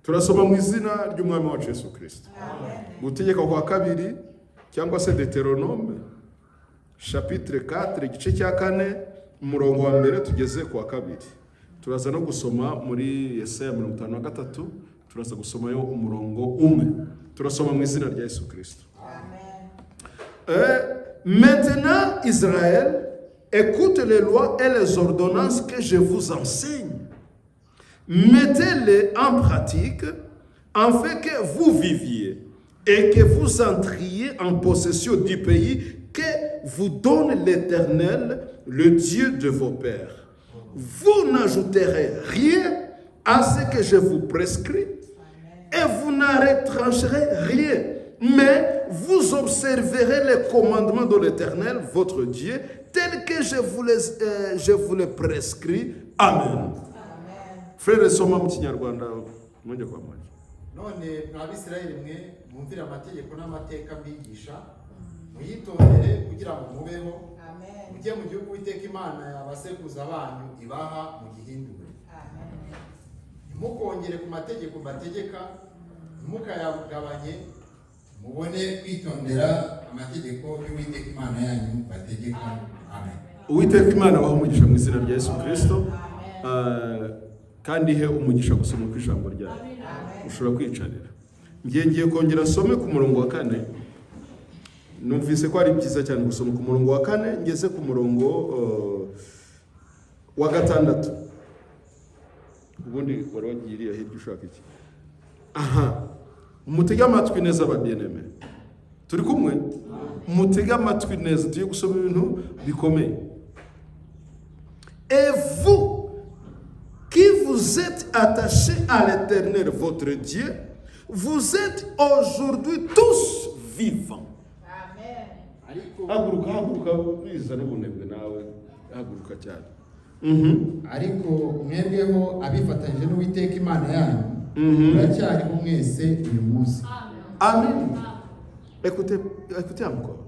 turasoma mu izina ry'umwami wacu Yesu Kristo. Gutegeka kwa kabiri cyangwa se Deuteronome chapitre 4 igice cya 4 umurongo wa mbere tugeze kwa kabiri. Turaza no gusoma muri Yesaya 53, turaza gusoma yo umurongo umwe. Turasoma mu izina rya Yesu Kristo. Maintenant Israël, écoute les lois et les ordonnances que je vous enseigne. Mettez-les en pratique afin que vous viviez et que vous entriez en possession du pays que vous donne l'Éternel, le Dieu de vos pères. Vous n'ajouterez rien à ce que je vous prescris et vous n'arrêterez rien, mais vous observerez les commandements de l'Éternel, votre Dieu, tels que je vous les prescris. Amen. Frère soma mu Kinyarwanda mwonje kwa mwaje. None mwabisirayeli mwe mwumvira amategeko n'amateka mbigisha muyitondere kugira ngo mubeho. Amen. Mujye mu gihugu Uwiteka Imana y'abasekuruza banyu ibaha mu gihindure. Amen. Mukongere ku mategeko bategeka mukayagabanye mubone kwitondera amategeko y'Uwiteka Imana yanyu bategeka. Amen. Uwiteka Imana abaha umugisha mu izina rya Yesu Kristo. Kandi he umugisha gusoma ku ijambo ryayo. Ushobora kwicarira. Ngiye kongera nsome ku murongo wa 4. Numvise ko ari byiza cyane gusoma ku murongo wa 4 ngeze ku murongo wa 6. Ubundi wari wagiriye hirya ushaka iki? Aha. Mutega amatwi neza ababieneme. Turi kumwe? Mutega amatwi neza tugiye gusoma ibintu bikomeye. Et vous qui vous êtes attachés à l'Éternel, votre Dieu, vous êtes aujourd'hui tous vivants. Amen. Haguruka biza n'ubunebwe nawe haguruka cyane. Ariko mwebweho abifatanyije n'Uwiteka Imana yanyu muracyari mwese uyu munsi. Amen. Écoutez encore.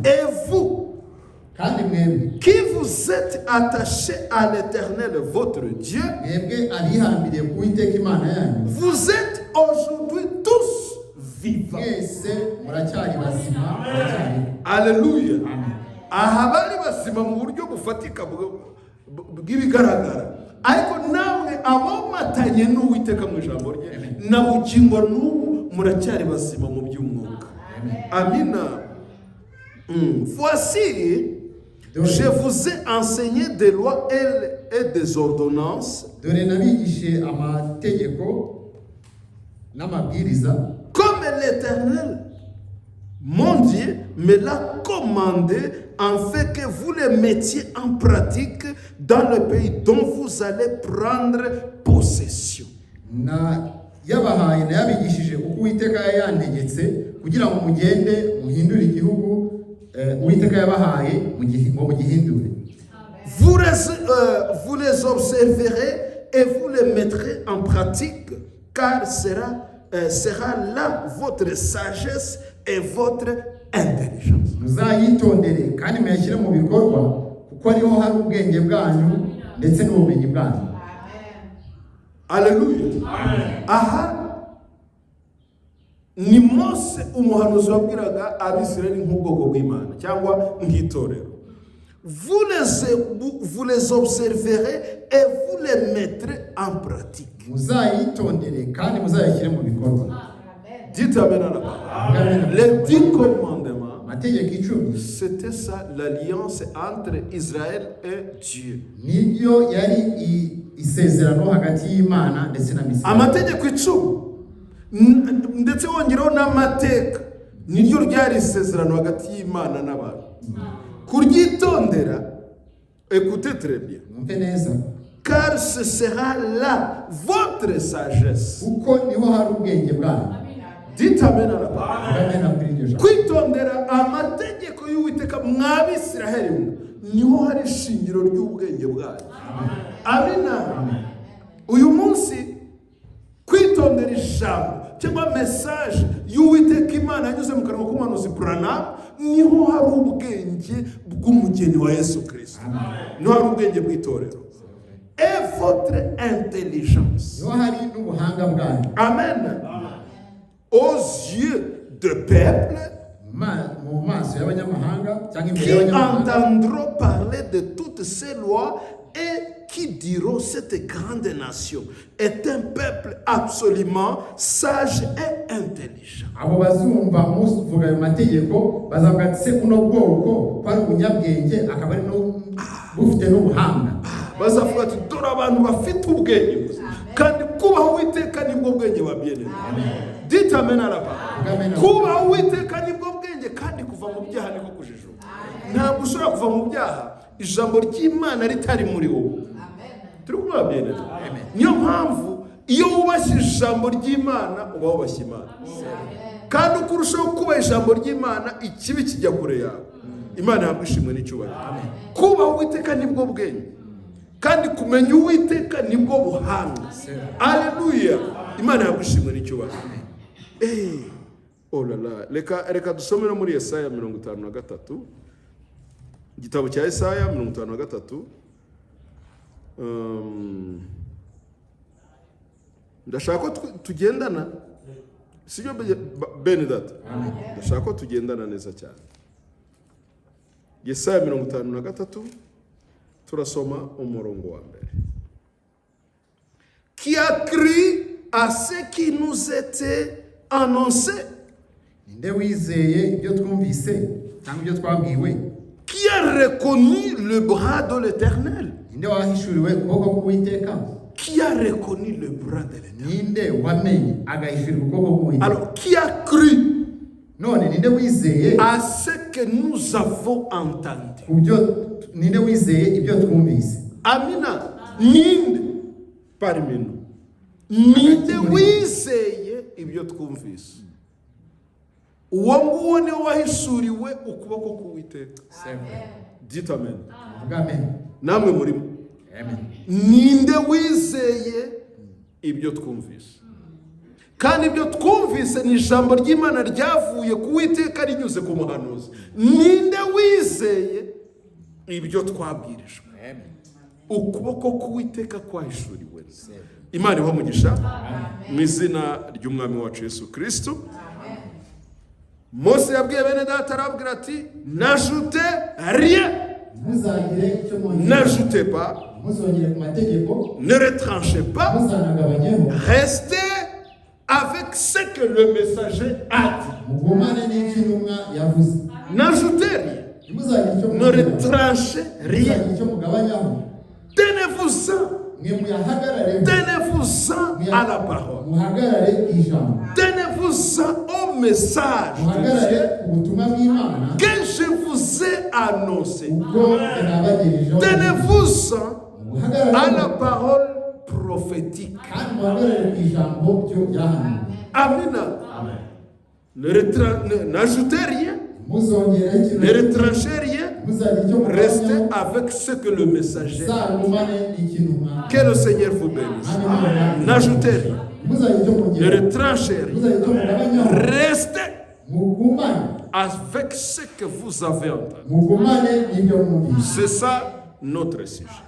Et vous qui vous êtes attachés à l'Éternel, votre Dieu, vous êtes aujourd'hui tous vivants. Alléluia. Ahabari basima mu buryo bufatika bw'ibigaragara. Ariko namwe abomatanye n'Uwiteka mu ijambo rye na bugingo n'ubu muracyari basima mu by'umwuka. Amina. Voici, je vous ai enseigné des lois et des ordonnances comme l'Éternel, mon Dieu, me l'a commandé afin que vous les mettiez en pratique dans le pays dont vous allez prendre possession. Yabahaye nabigishije uko Uwiteka yantegetse kugira ngo mugende muhindure igihugu Uwiteka yabahaye mu gihindure. Vous les observerez et vous les mettrez en pratique, car sera là votre sagesse et votre intelligence. Muzayitondere kandi muyashyire mu bikorwa kuko ariho hari ubwenge bwanyu ndetse n'ubumenyi bwanyu. Alléluia. Aha ni Mose umuhanuzi wabwiraga Abisirayeli nk'ubwoko bw'Imana cyangwa nk'itorero. Vous les observerez et vous les mettrez en pratique. Muzayitondere kandi muzayashyire mu bikorwa. Dites amen à la parole. Les 10 commandements, c'était ça l'alliance entre Israël et Dieu. Nibyo yari isezerano hagati y'Imana ndetse na Misiri. Amategeko 10 ndetse wongeraho n'amateka niryo ryari isezerano hagati y'Imana n'abantu. Kuryitondera, écoutez très bien. Car ce sera là votre sagesse. Dites amen à la parole. Kwitondera amategeko y'Uwiteka mw'Abisirayeli niho hari ishingiro ry'ubwenge bwayo. Amina. Uyu munsi kwitondera ijambo cyangwa message y'Uwiteka Imana yanyuze mu kanwa k'umuhanuzi Branham niho hari ubwenge bw'umugeni wa Yesu Kristo. Niho hari ubwenge bw'itorero. Et votre intelligence. Niho hari n'ubuhanga bwayo. Amen. Aux yeux de peuple Mu maso y'abanyamahanga cyangwa qui imbere y'abanyamahanga entendront parler de toutes ces lois et qui diront cette grande nation est un peuple absolument sage et intelligent. abo bazumva muvuga ayo mategeko bazavuga ati se kuno bwoko kwari ubunyabwenge akaba ari no bufite n'ubuhanga. Bazavuga ati dore abantu bafite ubwenge gusa kandi kubaho Uwiteka nibwo bwenge babyereye. Dites amen à la parole. Kubaho Uwiteka nibwo bwenge kandi kuva mu byaha niko kujijuka. Ntabwo ushobora kuva mu byaha ijambo ry'Imana ritari muri wowe. Turi kumwabwira. Niyo mpamvu iyo wubashye ijambo ry'Imana uba wubashye Imana. Kandi uko urushaho kubaha ijambo ry'Imana ikibi kijya kure yawe. Imana yabwo ishimwe n'icyubahiro. Kubaho Uwiteka nibwo bwenge kandi kumenya Uwiteka nibwo buhanga. Haleluya. Imana yabwo ishimwe n'icyubahiro. Oh la la, reka dusome no muri Yesaya 53. Igitabo cya Yesaya 53. Ndashaka ko tugendana. Sibyo bene data. Ndashaka ko tugendana neza cyane. Yesaya 53 turasoma umurongo wa mbere. Qui a cru à ce qui nous était annoncé? Ninde wizeye ibyo twumvise cyangwa ibyo twabwiwe? Qui a reconnu le bras de l'Éternel? Ninde wahishuriwe ukuboko k'Uwiteka? Qui a reconnu le bras de l'Éternel? Ninde wamenye agahishurirwa ukuboko k'Uwiteka? Alors, qui a cru none ninde wizeye à ce que nous avons entendu? Ninde wizeye ibyo twumvise? Amina. Ninde parmi nous? Ninde wizeye ibyo twumvise? Uwo nguwo ni wahishuriwe ukuboko k'Uwiteka. Dites amen. Amen. Namwe murimo. Amen. Ninde wizeye ibyo twumvise? Kandi ibyo twumvise ni ijambo ry'Imana ryavuye ku Uwiteka rinyuze ku muhanuzi. Ninde wizeye ibyo twabwirijwe? Ukuboko k'Uwiteka kwahishuriwe. Imana iho mugisha mu izina ry'umwami wacu Yesu Kristo. Mose yabwiye bene data arabwira ati n'ajoutez rien. N'ajoutez pas. Ne retranchez pas. Restez avec ce que le messager a dit. N'ajoutez rien. Ne retranchez rien. Tenez-vous-en. Tenez-vous-en à la parole. Tenez-vous-en au message que je vous ai annoncé. Tenez-vous-en à la parole prophétique. Amina. N'ajoutez rien. Ne retranchez rien. Restez avec ce que le messager dit. Que le Seigneur vous bénisse. N'ajoutez rien. Ne retranchez rien. Restez avec ce que vous avez entendu. C'est ça notre sujet.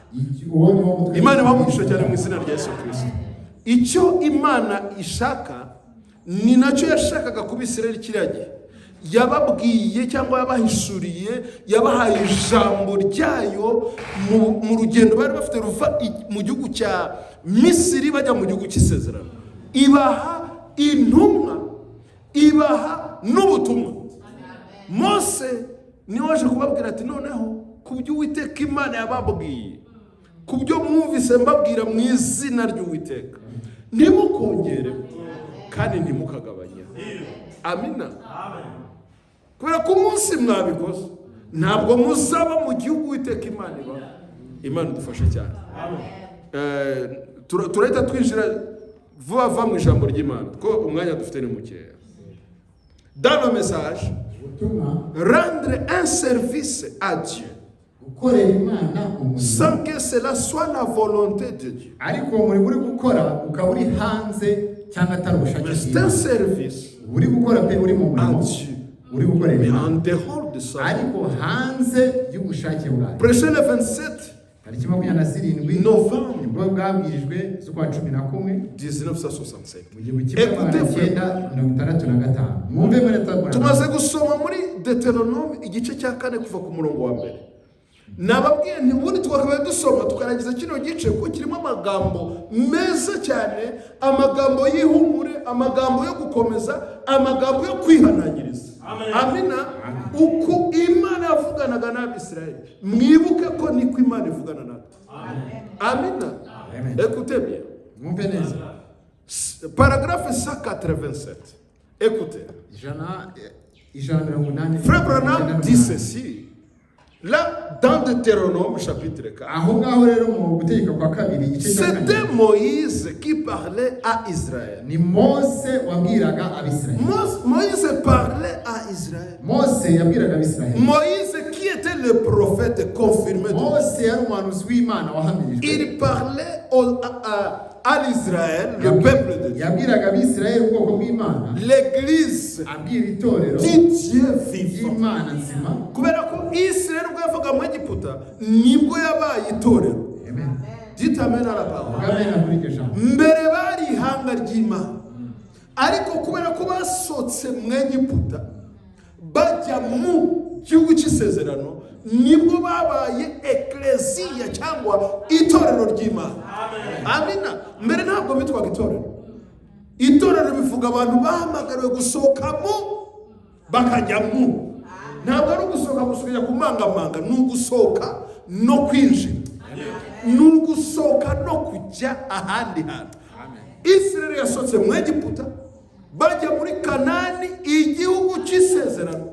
Imana bamugisha cyane mu izina rya Yesu Kristo. Icyo Imana ishaka ni nacyo yashakaga ku Bisirayeli kiriya gihe. Yababwiye cyangwa yabahishuriye, yabahaye ijambo ryayo mu rugendo bari bafite ruva mu gihugu cya Misiri bajya mu gihugu cy'isezerano. Ibaha intumwa, ibaha n'ubutumwa. Mose niwe waje kubabwira ati noneho kubyo Uwiteka Imana yababwiye, kubyo mwumvise mbabwira mu izina ry'Uwiteka, ntimukongere kandi ntimukagabanya. Amina. Kubera ko umunsi mwabikoze ntabwo muzaba mu gihugu Uwiteka Imana iba. Imana idufashe cyane. Turahita twinjira vuba mu ijambo ry'Imana ko umwanya dufite ni mukeya. Dans le message, rendre un service à Dieu sans que cela soit la volonté de Dieu. C'est un service à Dieu. Mais en dehors de ça, prêcher le 27 tariki 27 novembre nibwo bwabwirijwe z'ukwa 11 1965. mu gihumbi kimwe magana cyenda mirongo itandatu na gatanu. Mwumve mwene tabara. Tumaze gusoma muri Deuteronome igice cya 4 kuva ku murongo wa mbere. Nababwiye nti ubundi twakabaye dusoma tukarangiza kino gice ko kirimo amagambo meza cyane, amagambo y'ihumure, amagambo yo gukomeza, amagambo yo kwihanangiriza. Amina. Uko Imana yavuganaga n'Abisirayeli, mwibuke ko niko Imana ivugana natwe. Amina. Écoutez bien. Mwumve neza. Paragraphe 187. Écoutez. Frère Branham dit ceci. Là, dans Deutéronome chapitre 4, c'était Moïse qui parlait à Israël. Moïse parlait à Israël. Moïse qui était le prophète confirmé de Dieu. Il parlait à l'Israël, le peuple de Dieu. L'église dit Dieu vivant. Kubera ko Israël ubwo yavuga mu Egiputa nibwo yabaye itorero. Dites amen à la parole. Mbere bari ihanga ry'Imana, ariko kubera ko basotse mu Egiputa bajya mu gihugu cy'isezerano nibwo babaye eklezia cyangwa itorero ry'Imana. Amina. Mbere ntabwo bitwaga itorero. Itorero bivuga abantu bahamagariwe gusohokamo bakajyamo. Ntabwo ari ugusohoka gusubira ku mangamanga, ni ugusohoka no kwinjira, ni ugusohoka no kujya ahandi hantu. Israel yasotse mu Egiputa bajya muri Kanani, igihugu cy'isezerano.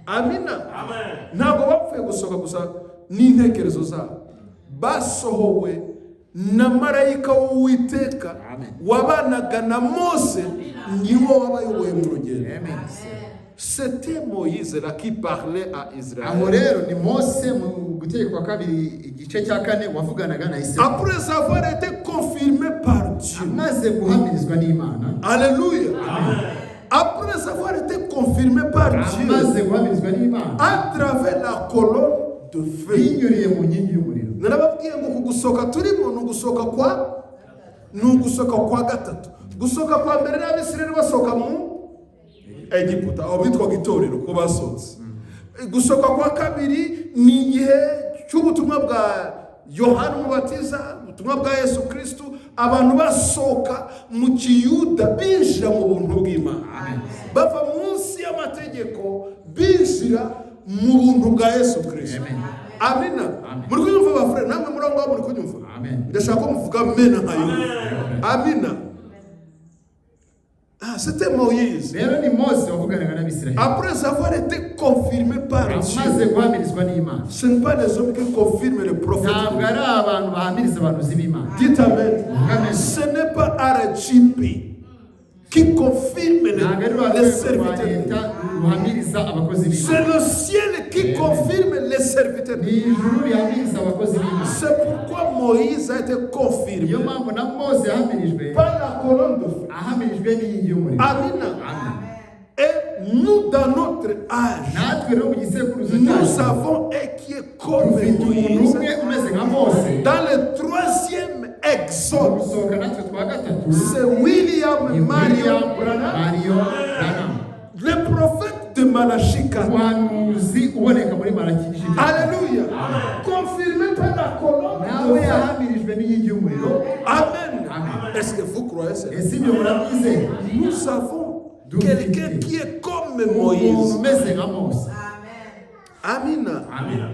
Amina. Ntabwo bapfuye gusohoka gusa n'intekerezo zabo, basohowe na marayika w'Uwiteka wabanaga na Mose, niwo wabayoboye mu rugendo. C'était Moïse là qui parlait à Israël. Après avoir été confirmé par Dieu. Alléluia. Après avoir été confirmé par Dieu à travers la colonne de feu. Narababwiye ngo kugusoka turimo nugusoka kwa gatatu. Gusoka kwa mbere n'Abisirayeli basoka mu Egiputa, aho bitwaga itorero ko basotse. Gusoka kwa kabiri ni igihe cy'ubutumwa bwa Yohana Umubatiza, ubutumwa bwa Yesu Kristo, abantu basoka mu Kiyuda binjira mu buntu bw'Imana. Bava munsi y'amategeko binjira mu buntu bwa Yesu Kristo. Amina. Muri kunyumva bafre, namwe murongo muri kunyumva. Ndashaka ko muvuga amena hayo. Amina. C'était Moïse. Après avoir été confirmé par Dieu, ce n'est pas les hommes qui confirment le prophète. Dites amen. Ce n'est pas RGP qui confirme les serviteurs. C'est le ciel qui confirme les serviteurs. C'est pourquoi Moïse a été confirmé par la colonne de feu. Amina. Et nous, dans notre âge, nous avons équié comme Moïse dans le 3e exode. C'est William Marion Branham, le prophète de Malachie 4. Alléluia. Confirmé par la colonne. Amen. Est-ce que vous croyez ça? Nous avons quelqu'un qui est comme Moïse. Amen. Amen.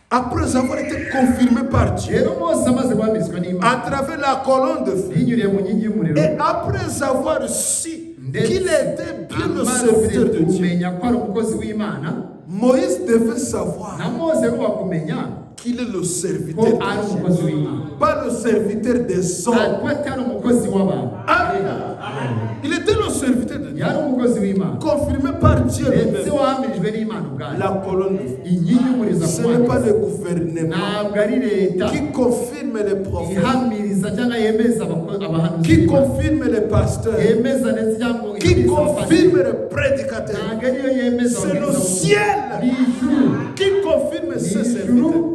Après avoir été confirmé par Dieu à travers la colonne de feu, et après avoir su qu'il était bien le serviteur de Dieu, Moïse devait savoir qu'il est le serviteur de Dieu, pas le serviteur des hommes. Amen. Il était le serviteur de Dieu, confirmé par Dieu lui-même. La colonne de feu, ce n'est pas le gouvernement qui confirme les prophètes, qui confirme les pasteurs, qui confirme les prédicateurs. C'est le ciel qui confirme ses serviteurs.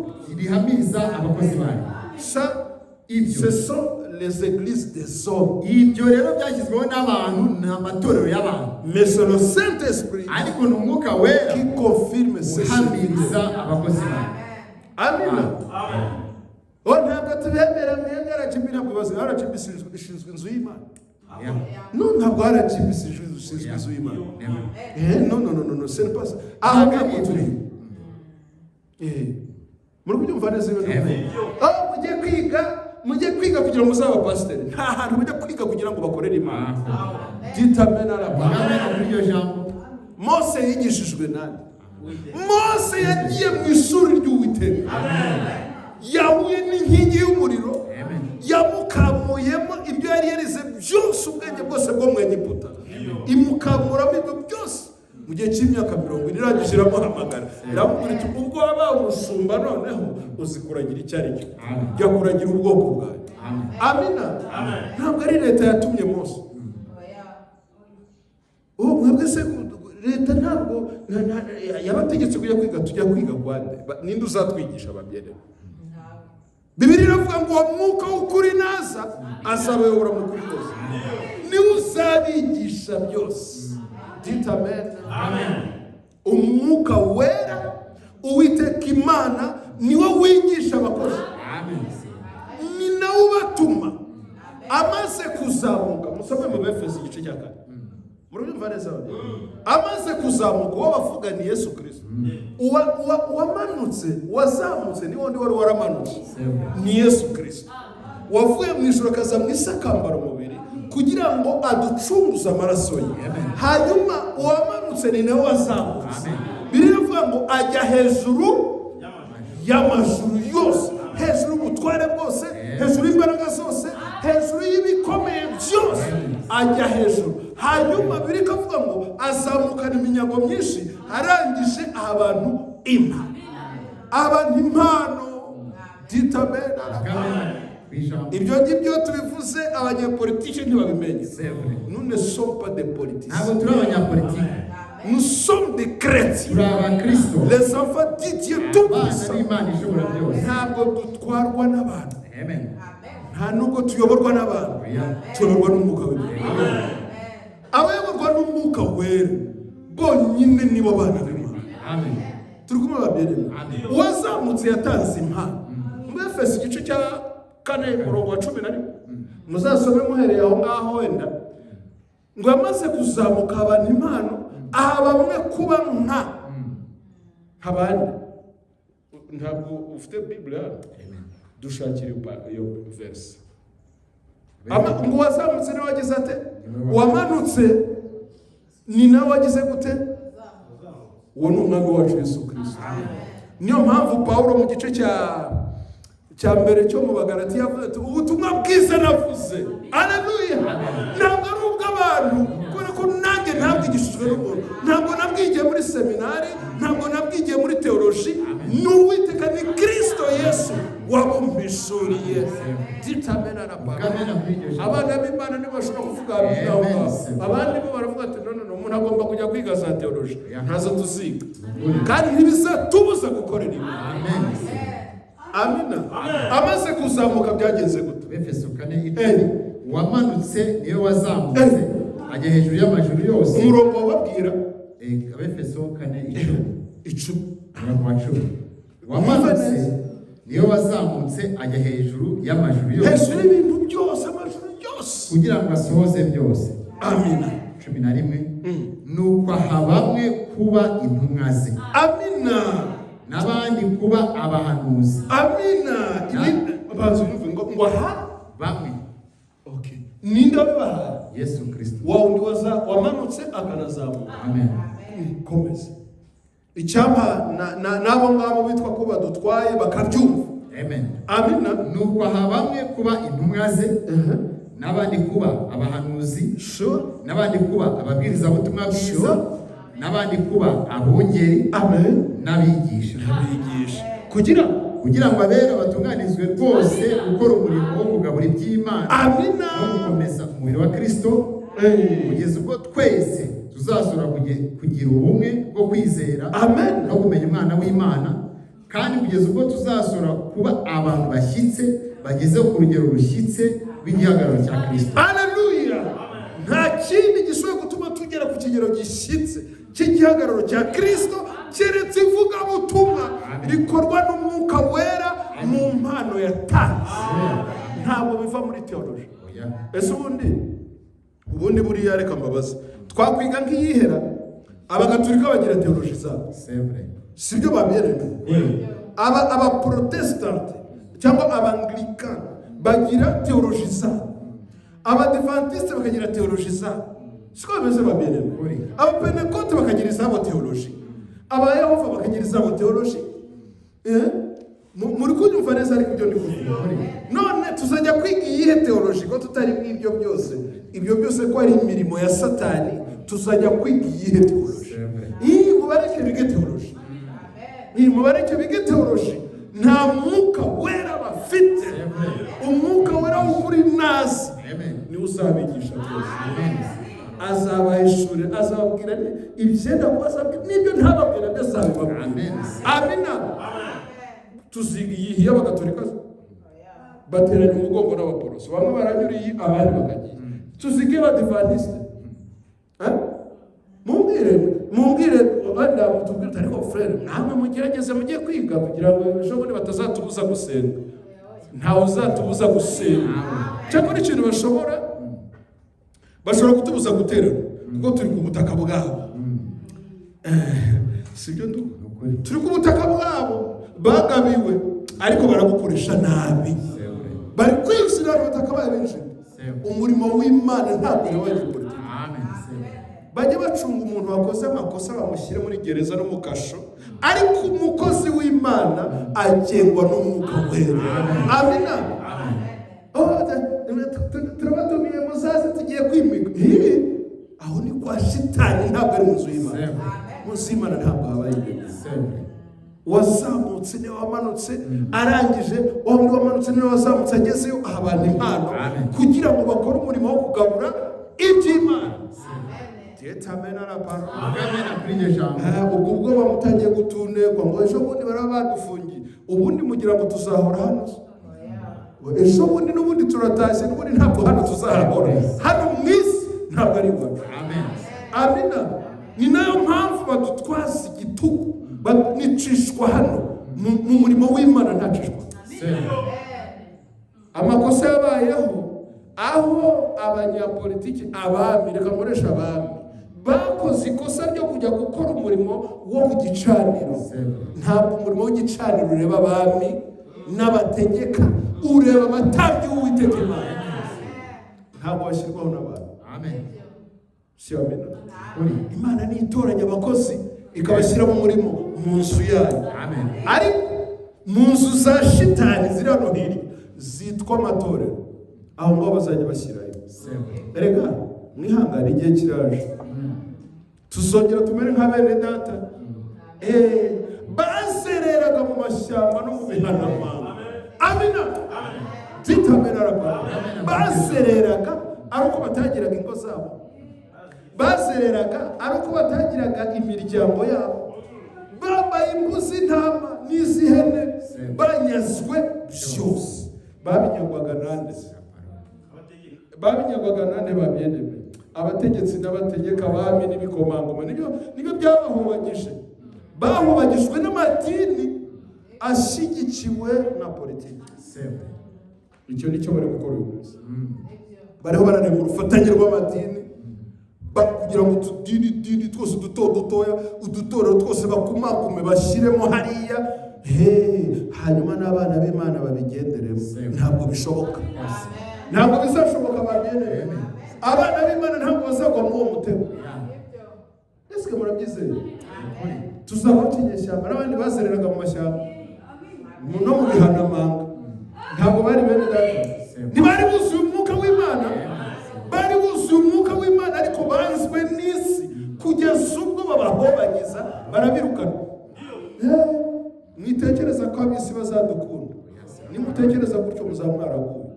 zihamiriza abakozi bayo. Ça, ce sont les églises des hommes. Ibyo rero byashyizweho n'abantu n'amatorero y'abantu. Mais c'est le Saint-Esprit Ariko ni umwuka wera qui confirme ces uhamiriza abakozi bayo. Amen. Oh, ntabwo tubemera mwenge RGB ntabwo bazi RGB ishinzwe inzu y'Imana. No, ntabwo RGB ishinzwe inzu y'Imana. Non, ce n'est pas ça. Ah, ntabwo turi. Muri kubyumva neza ibintu. Oh, mujye kwiga kugira ngo muzabe pasiteri. Nta hantu mujye kwiga kugira ngo bakorere Imana. Ditamena la Mose yigishijwe nani? Mose yagiye mu ishuri ry'Uwiteka. Yahuye n'inkingi y'umuriro. Yamukamuyemo ibyo yari yarize byose, ubwenge bwose bwo mu Egiputa. Imukamuramo ibyo byose. Mu gihe cy'imyaka 40 irangije iramuhamagara. Iramubwira iti ubwo waba umushumba noneho uzikuragira icyari cyo. Jya kuragira ubwoko bwawe. Amina. Ntabwo ari leta yatumye Mose. Mwebwe se leta ntabwo yabategetse kujya kwiga, tujya kwiga kwande. Ninde uzatwigisha ababyere? Bibiliya iravuga ngo umwuka w'ukuri naza azabayobora mu kuri kose. Ni uzabigisha byose. Amen. Umwuka wera Uwiteka Imana niwe wigisha abakozi. Ni nawe ubatuma. Amaze kuzamuka, musome mu Efeso igice cya 4. Murumva neza? Amaze kuzamuka wabavuga ni Yesu Kristo. Wamanutse, wazamutse ni wundi wari waramanutse. Ni Yesu Kristo. Wavuye mu ijuru akaza mu isakambara umubiri kugira ngo aducunguze amaraso ye. Hanyuma uwamanutse ni nawe wazamutse. Bibiliya ivuga ngo ajya hejuru y'amajuru yose, hejuru y'ubutware bwose, hejuru y'imbaraga zose, hejuru y'ibikomeye byose, ajya hejuru. Hanyuma Bibiliya ikavuga ngo azamukana iminyago myinshi, arangije abantu impano. Ditamena. Ibyo ngibyo tubivuze abanyapolitiki ntibabimenye. Nous ne sommes pas des politiciens. Nous sommes des chrétiens. Les enfants de Dieu tout puissant. Ntabwo dutwarwa n'abantu. Nta nubwo tuyoborwa n'abantu. Tuyoborwa n'umwuka wera. Abayoborwa n'umwuka wera bonyine nibo bana b'Imana. Turi kumwe babyere. Uwazamutse yatanze impano. Mu Efeso igice cya 4 murongo wa 11. Muzasome muhereye aho ngaho wenda. Ngo amaze kuzamuka abantu impano, aha bamwe kuba nk'abandi. Ntabwo ufite Bibiliya. Dushakire iyo verse. Ngo wazamutse nawe wagize ate? Wamanutse ni nawe wagize gute? Uwo ni umwami wacu Yesu Kristo. Niyo mpamvu Pawulo mu gice cya mbere cyo mu Bagalatiya yavuze ati ubutumwa bwiza navuze. Haleluya. Ntabwo ari ubw'abantu, kubera ko nanjye ntabwigishijwe n'umuntu. Ntabwo nabwigiye muri seminari, ntabwo nabwigiye muri teoloji. N'Uwiteka ni Kristo Yesu wabumpishuriye. Ditamena na Pawulo. Abana b'Imana nibo bashobora kuvuga aho. Abandi bo baravuga ati no umuntu agomba kujya kwiga za teoloji. Ntazo tuziga. Kandi ntibizatubuza gukorera Imana. Amina. Amaze kuzamuka byagenze gute? Efeso 4:10. Wamanutse niwe wazamutse ajya hejuru y'amajuru yose. Umurongo wababwira Efeso 4:10. Wamanutse niwe wazamutse ajya hejuru y'amajuru yose. Hejuru y'ibintu byose, amajuru yose, kugira ngo asohoze byose. Amina. 11. Nuko habamwe kuba intumwa ze. Amina. N'abandi kuba abahanuzi. Amina. Abanzu ngo aha bamwe. Okay. Ninde wabaha? Yesu Kristo. Wundi wamanutse akanazamuka. Amen. Komeza. Icyama nabo ngabo bitwa ko badutwaye bakabyumva. Amen. Amina. Nuko habamwe kuba intumwa ze. N'abandi kuba abahanuzi. Sure. N'abandi kuba ababwiriza ubutumwa bwiza. N'abandi kuba abungeri. Amen. N'abigisha. Kugira ngo abera batunganizwe rwose gukora umurimo wo kugabura iby'Imana. Amina. No gukomeza umubiri wa Kristo. Kugeza ubwo twese tuzasura kugira ubumwe bwo kwizera. Amen. No kumenya Umwana w'Imana kandi kugeza ubwo tuzasura kuba abantu bashyitse bageze ku rugero rushyitse rw'igihagararo cya Kristo. Haleluya. Nta kindi gishobora gutuma tugera ku kigero gishyitse cy'igihagararo cya Kristo keretse ivugabutumwa rikorwa n'Umwuka Wera mu mpano yatanze. Ntabwo biva muri teoloji. Ese ubundi buriya reka mbabaza, twakwiga nk'iyihera abagatulika bagira teoloji zabo, sibyo babereye? Abaprotestante cyangwa abanglikani bagira teoloji zabo, abadivantiste bakagira teoloji zabo, siko bimeze babereye? Abapentekote bakagira izabo teoloji, abayehova bakagira izabo teoloji. Muri kunyumva neza ariko ibyo ndi kuvuga. None tuzajya kwiga iyihe teoloji ko tutari mw'ibyo byose? Ibyo byose ko ari imirimo ya Satani, tuzajya kwiga iyihe teoloji? Iyi mubareke bige teoloji. Iyi mubareke bige teoloji. Nta Mwuka Wera bafite. Umwuka Wera w'ukuri nazi niwe uzabigisha byose. Azabahishurira, azababwira ibyenda kubasabwira n'ibyo ntababwira byose azabibabwira. Amina. Tuziga iyihe y'abagatolika bateranya umugongo n'abaporoso, bamwe baranyuriye abandi bakagiye. Tuzige abadivantiste, mumbwire abandi mutubwire ariko frere namwe mugerageze mujye kwiga kugira ngo ejo bundi batazatubuza gusenga. Ntawe uzatubuza gusenga, cyangwa ikintu bashobora kutubuza guterana kuko turi ku butaka bwabo. Sibyo turi ku butaka bwabo bagabiwe, ariko baragukoresha nabi, bari kwinjira mu butaka babenje. Umurimo w'Imana ntabwo ari w'abanyapolitiki. Bajya bacunga umuntu wakoze amakosa bamushyire muri gereza no mu kasho, ariko umukozi w'Imana agengwa n'Umwuka Wera. Amina. Turabatumiye muzaze tugiye kwimika. Aho ni kwa shitani, ntabwo ari mu nzu y'Imana. Mu nzu y'Imana ntabwo habaye ibyo. Wazamutse niwe wamanutse, arangije undi wamanutse niwe wazamutse agezeyo ahabana impano kugira ngo bakore umurimo wo kugabura iby'Imana. Ubwo bamutangiye gutunekwa ngo ejo bundi baraba badufungiye, ubundi mugira ngo tuzahora hano. Ejo bundi n'ubundi turatashye, n'ubundi ntabwo hano tuzahora. Hano mu isi ntabwo ari iwacu. Amina. Ni nayo mpamvu badutwaza igitugu, banicishwa hano mu murimo w'Imana ntacishwa. Amakosa yabayeho aho abanyapolitiki, abami, reka nkoresha abami, bakoze ikosa ryo kujya gukora umurimo wo ku gicaniro. Ntabwo umurimo w'igicaniro ureba abami n'abategeka, ureba abatambyi b'Uwiteka Imana. Ntabwo bashyirwaho n'abantu. Si amina. Imana ni itoranya abakozi ikabashyira mu murimo mu nzu yayo. Ariko mu nzu za shitani ziri hano hirya zitwa amatorero, aho ngo bazajya bashyirayo. Erega mwihangane, igihe kiraje tuzongera tumere nka bene data bazereraga mu mashyamba no mu bihanamanga. Amina. Bazereraga ari uko batagiraga ingo zabo, bazereraga ari uko batagiraga imiryango yabo, bambaye imbuzi, intama n'iz'ihene, banyazwe byose. Babinyagwaga nande babyendeme? Abategetsi n'abategeka, abami n'ibikomangoma. Nibyo byabahubagije. Bahubagijwe n'amadini ashyigikiwe na politiki. Icyo nicyo bari gukora uyu munsi. Bariho baranenga urufatanye rw'amadini kugira ngo utudini twose dutoya, udutorero twose bakumakume bashyiremo hariya, hanyuma n'abana b'Imana babigenderemo. Ntabwo bishoboka. Ntabwo bizashoboka bagenderemo. Abana b'Imana ntabwo bazagwa muri uwo mutego. Ese murabyizeye? Tuzaba tunyeshyamba n'abandi bazereraga mu mashyamba no mu bihanamanga. Ntabwo bari bene data. Ntibari buzuye umwuka w'Imana, bari buzuye umwuka w'Imana, ariko banzwe n'isi kugeza ubwo babahobagiza barabirukana. Mwitekereza ko ab'isi bazadukunda? Nimutekereza gutyo muzamwaraguye.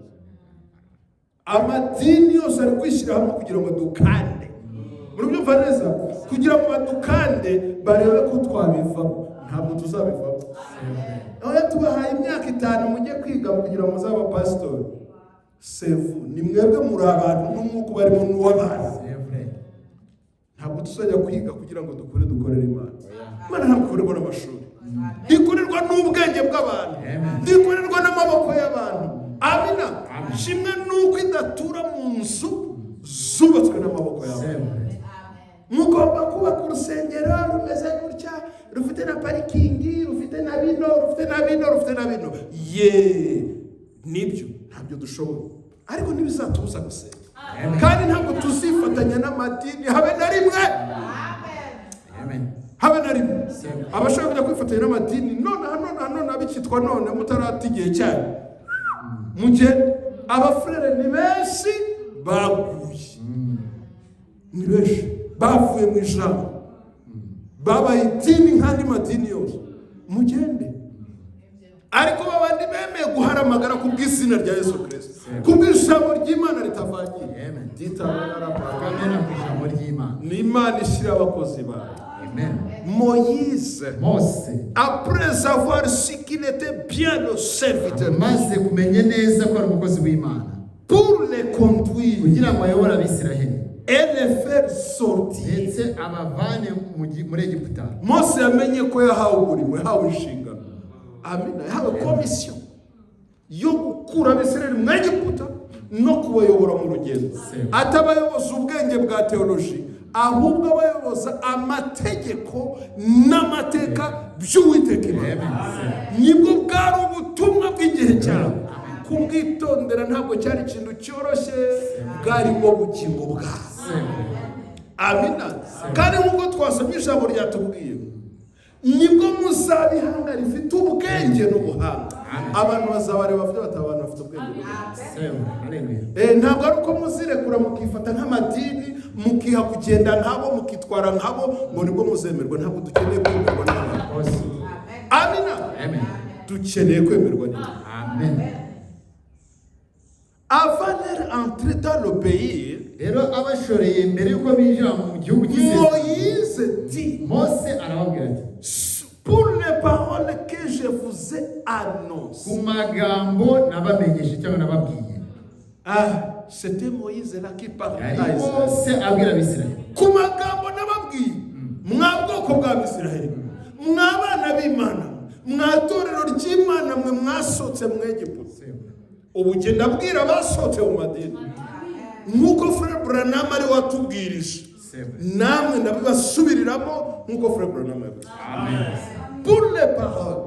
Amadini yose ari kwishyira hamwe kugira ngo dukande. Murabyumva neza? Kugira ngo badukande barebe ko twabivamo. Ntabwo tuzabivamo. aho tubahaye imyaka 5 mujye kwiga kugira ngo muzabe pastor. Sevu ni mwebwe muri abantu n'umwuka barimo n'uwabazi. Ntabwo tuzajya kwiga kugira ngo dukorere Imana. Imana ntabwo ikorerwa n'amashuri, ikorerwa n'ubwenge bw'abantu, ikorerwa n'amaboko y'abantu. Amina. Shimwe nuko idatura mu nzu zubatswe n'amaboko y'abantu. Mugomba kubaka urusengero rumeze gutya, rufite na parikingi, rufite na bino. Nibyo ntabyo dushoboye, ariko ntibizatubuza gusenga. Kandi ntabwo tuzifatanya n'amadini habe na rimwe. Habe na rimwe. Abashaka kujya kwifatanya n'amadini none abikitwa none mutarata igihe cyane. Mujye abafrere ni benshi baguye, ni benshi bavuye mu ijambo, babaye idini nk'andi madini yose. Mugende ariko babandi bemeye guharamagara ku bw'izina rya Yesu Kristo, ku bw'ijambo ry'Imana ritavangiye. Ditabara ku ijambo ry'Imana. Ni Imana ishyira abakozi bayo. Moïse, après avoir su qu'il était bien le serviteur, pour les conduire et les faire sortir, Mose yamenye ko yahawe umurimo, yahawe inshingano. Amina. Yahawe komisiyo yo gukura Abisirayeli mu Egiputa no kubayobora mu rugendo. Atabayoboza ubwenge bwa teoloji, ahubwo abayoboza amategeko n'amateka by'Uwiteka Imana. Nibwo bwari ubutumwa bw'igihe cyabo. Kubwitondera ntabwo cyari ikintu cyoroshye, bwari bwo bugingo bwabo. Amina. Kandi nk'uko twasomye ijambo ryatubwiye, nibwo muzabihanga rifite ubwenge n'ubuhanga. Abantu bazabareba bafite abantu bafite ubwenge n'ubuhanga. Ntabwo ari uko muzirekura mukifata nk'amadini, mukiha kugenda nkabo, mukitwara nkabo, ngo nibwo muzemerwa. Ntabwo dukeneye kwemerwa n'abantu. Amina. Dukeneye kwemerwa n'Imana. Amen. Avant leur entrée dans le pays, Moïse dit, pour les paroles que je vous ai annoncées. C'était Moïse là qui parlait à Israël. Kumagambo nababwiye, mwabwoko bwa Israël, mwabana b'Imana, mwatorero ry'Imana, mwe mwasotse mu Egiputa. Ubugenda bwira basote mu madini. Nkuko Frère Branham ari watubwirije, namwe ndabibasubiriramo nkuko Frère Branham yavuze. Amen. Pour les paroles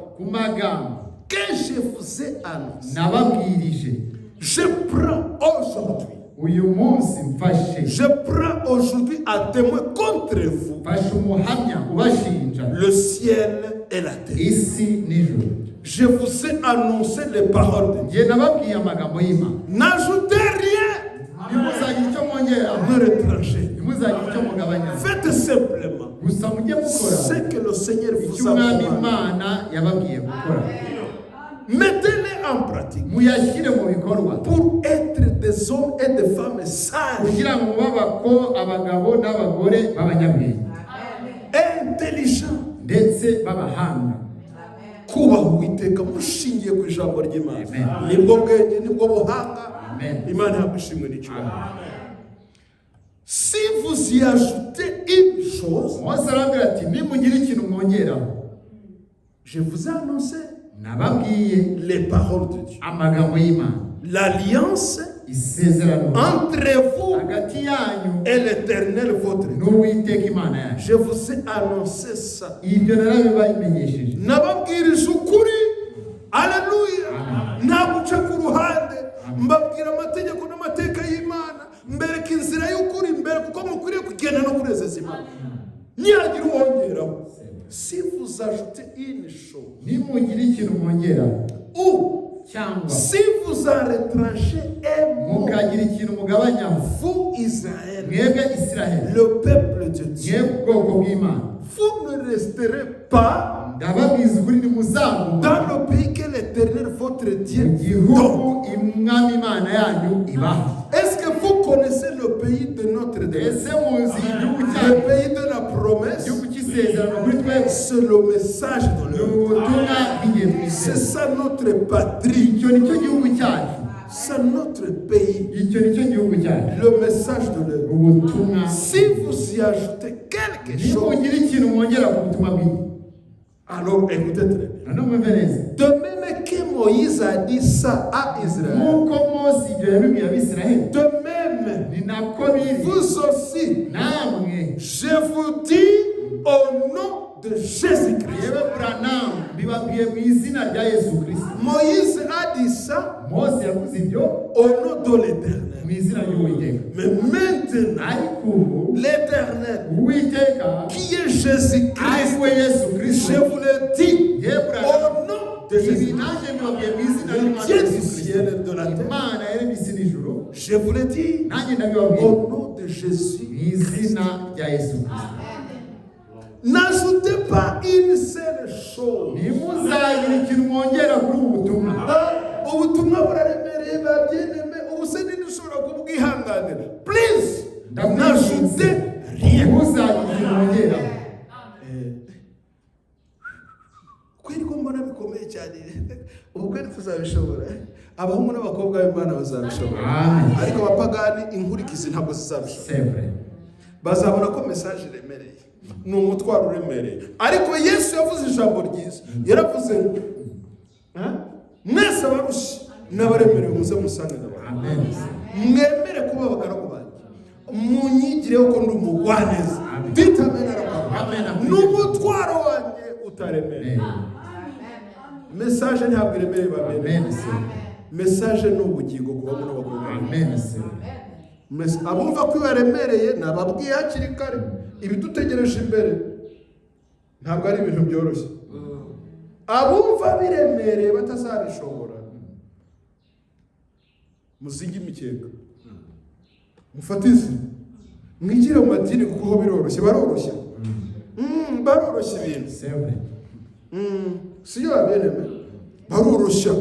que je vous ai annoncées, je prends aujourd'hui à témoin contre vous le ciel et la terre. Je vous ai annoncé les paroles de Dieu. N'ajoutez rien. Ne retranchez. Faites simplement ce que le Seigneur vous a commandé. Mettez-les en pratique pour être des hommes et des femmes sages, intelligents, kubaha Uwiteka mushingiye ku ijambo ry'Imana. Nibwo bwenge, nibwo buhanga. Imana yagushimwe n'icyubahiro. Si vous y ajoutez une chose, je vous ai annoncé les paroles de Dieu, l'alliance entre vous et l'Éternel votre Dieu. Je vous ai annoncé ça. Nababwirije ukuri. Haleluya. Nabuca ku ruhande, mbabwira amategeko n'amateka y'Imana, mbereka inzira y'ukuri, mbere kuko mukwiriye kugenda no kurezeza Imana. Nihagira uwongeraho. Si vous ajoutez une chose, ou si vous en retranchez un mot, vous Israël, le peuple de Dieu, vous ne resterez pas dans le pays que l'Éternel votre Dieu donne. Est-ce que vous connaissez le pays de notre Dieu? Le pays de la promesse? C'est le message de l'Évangile. C'est ça notre patrie. icyo nicyo gihugu cyacu, C'est notre pays. icyo nicyo gihugu cyacu. Le message de l'œuvre. Ubutumwa, Si vous y ajoutez quelque chose, nimugira ikintu mwongera ku butumwa bw'iki, alors écoutez très bien. noneho mwumve neza. De même que Moïse a dit ça à Israël, Nk'uko Mose ibyo yabibwiye Abisiraheli, de même, ni nako biri vous aussi, namwe. je vous dis au nom de Jésus-Christ. Yewe Branham bibabwiye mu izina rya Yesu Kristo. Moïse a dit ça Mose yavuze ibyo au nom de l'Éternel. mu izina ry'Uwiteka. Mais maintenant, Ariko ubu l'Éternel, Uwiteka qui est Jésus-Christ, ari we Yesu je Kristo, vous le dis yewe Branham au nom de ibi Jésus-Christ, naje mbibabwiye mu izina le ry'Imana Dieu Yesu du Kristo, ciel et de la terre. Imana yaremye isi n'ijuru, Je vous le dis nanjye ndabibabwiye au nom de Jésus. mu izina rya Yesu Kristo. N'ajoutez pas une seule chose. Ntimuzagira ikintu mwongera kuri ubu butumwa. Ubutumwa buraremereye babyineme, ubuse ntidushobora kubwihanganira. Please, n'ajoutez rien. Ntimuzagira ikintu mwongera. Kweri ko mbona bikomeye cyane. Ubu kweri tuzabishobora. Abahungu n'abakobwa b'Imana bazabishobora. Amen. Ariko abapagani inkurikizi ntabwo zizabishobora. C'est vrai. Bazabona ko message iremereye, ni umutwaro uremereye. Ariko Yesu yavuze ijambo ryiza, yaravuze ngo mwese abarushye n'abaremerewe muze musange n'abantu, Amen. mwemere kuba abagaragu banjye, munyigireho ko ndi umugwaneza. Dita amen aravuga, n'umutwaro wanjye utaremereye. Message ntabwo iremereye babene. Message ni ubugingo kuba muri abakobwa. Amen. Abumva ko ibaremereye nababwiye hakiri kare, ibidutegereje imbere ntabwo ari ibintu byoroshye. Abumva biremereye batazabishobora, muzingi imikeka, mufatize, mwigire mu madini kuko biroroshye. Baroroshye, baroroshye ibintu. C'est vrai. Siyo abereme baroroshya.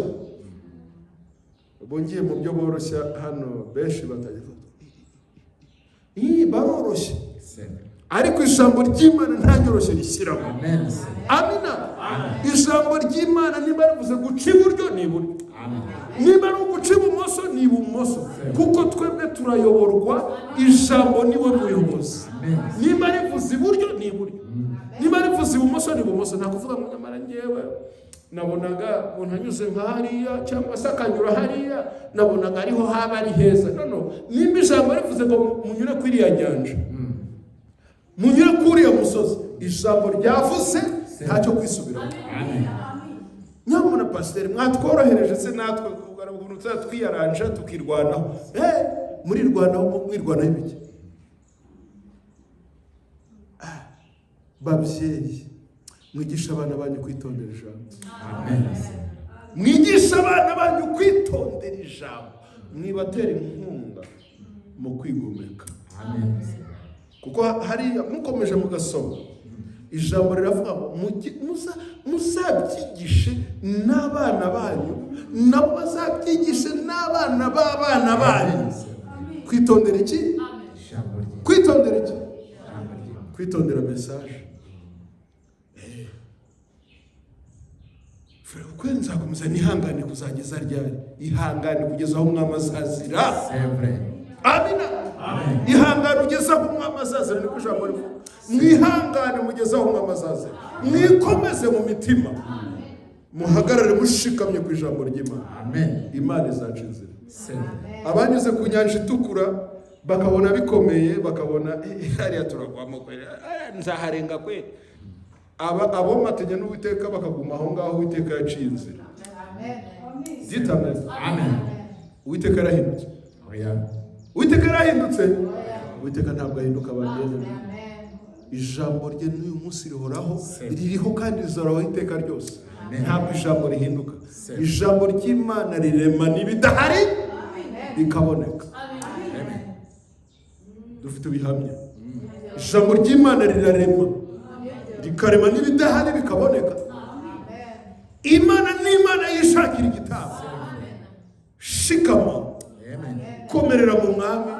Bongiye mu byo boroshya hano benshi batagize. Baroroshye. Ariko ijambo ry'Imana nta nyoroshye rishyiramo. Amen. Amina. Ijambo ry'Imana niba rivuze guca iburyo ni iburyo, niba ari uguca ibumoso ni ibumoso, kuko twebwe turayoborwa, ijambo niwe muyobozi. Niba rivuze iburyo ni iburyo, niba rivuze ibumoso ni ibumoso. Nta kuvuga ngo nyamara njyewe nabonaga umuntu anyuze nka hariya cyangwa se akanyura hariya, nabonaga ariho haba ari heza. No, nimba ijambo rivuze ngo munyure kuri iriya nyanja, munyure kuri uriya musozi, ijambo ryavuze ntacyo kwisubiraho. Nyamuna pasiteri mwatworohereje se natwe umuntu twiyaranja tukirwanaho. Muri rwanaho mwirwanaho ibiki? Babyeyi, mwigisha abana banyu kwitondera ijambo. Mwigisha abana banyu kwitondera ijambo, mwibatera inkunga mu kwigomeka. Kuko hariya mukomeje mugasoma, ijambo riravuga ngo muzabyigishe n'abana banyu, nabo bazabyigishe n'abana b'abana banyu. Kwitondera iki? Kwitondera iki? Kwitondera message. Frère, nzakomeza nihangane kuzageza ryari? Ihangane kugeza aho umwami azazira. Amina. Ihangane ugeze aho umwami azazira, niko ijambo rivuga. Mwihangane mugeze aho umwami azazira, mwikomeze mu mitima, muhagarare mushikamye ku ijambo ry'Imana. Imana izaca inzira. Abanyuze ku nyanja itukura bakabona bikomeye, bakabona hariya turagwamo kweli, nzaharenga kweli. Abomatanya n'Uwiteka bakaguma aho ngaho Uwiteka yaciye inzira. Dita amen. Uwiteka yarahindutse. Uwiteka yarahindutse. Uwiteka ntabwo ahinduka abageni. Ijambo rye n'uyu munsi rihoraho, ririho kandi rizoraho iteka ryose. Ntabwo ijambo rihinduka. Ijambo ry'Imana rirema n'ibidahari bikaboneka. Dufite ibihamya. Ijambo ry'Imana rirarema, rikarema n'ibidahari bikaboneka. Imana ni Imana yishakira igitabo. Shikama, komerera mu mwami,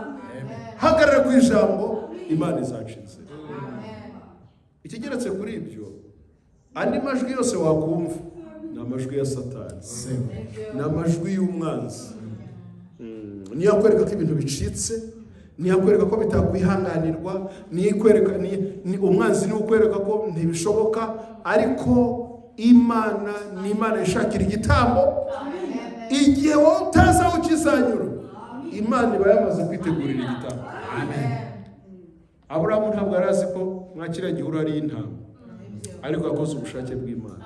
hagarara ku ijambo, Imana izaca inzira. Ikigeretse kuri ibyo, andi majwi yose wakumva ni amajwi ya Satani, ni amajwi y'umwanzi. Niyo akwereka ko ibintu bicitse, niyo akwereka ko bitakwihanganirwa, ni umwanzi niwe ukwereka ko ntibishoboka, ariko Imana ni Imana ishakira igitambo. Igihe wowe utazi aho ukizanyura, Imana iba yamaze kwitegurira igitambo. Aburahamu ntabwo yari azi ko mwakira gihuru ari intama, ariko yakoze ubushake bw'Imana.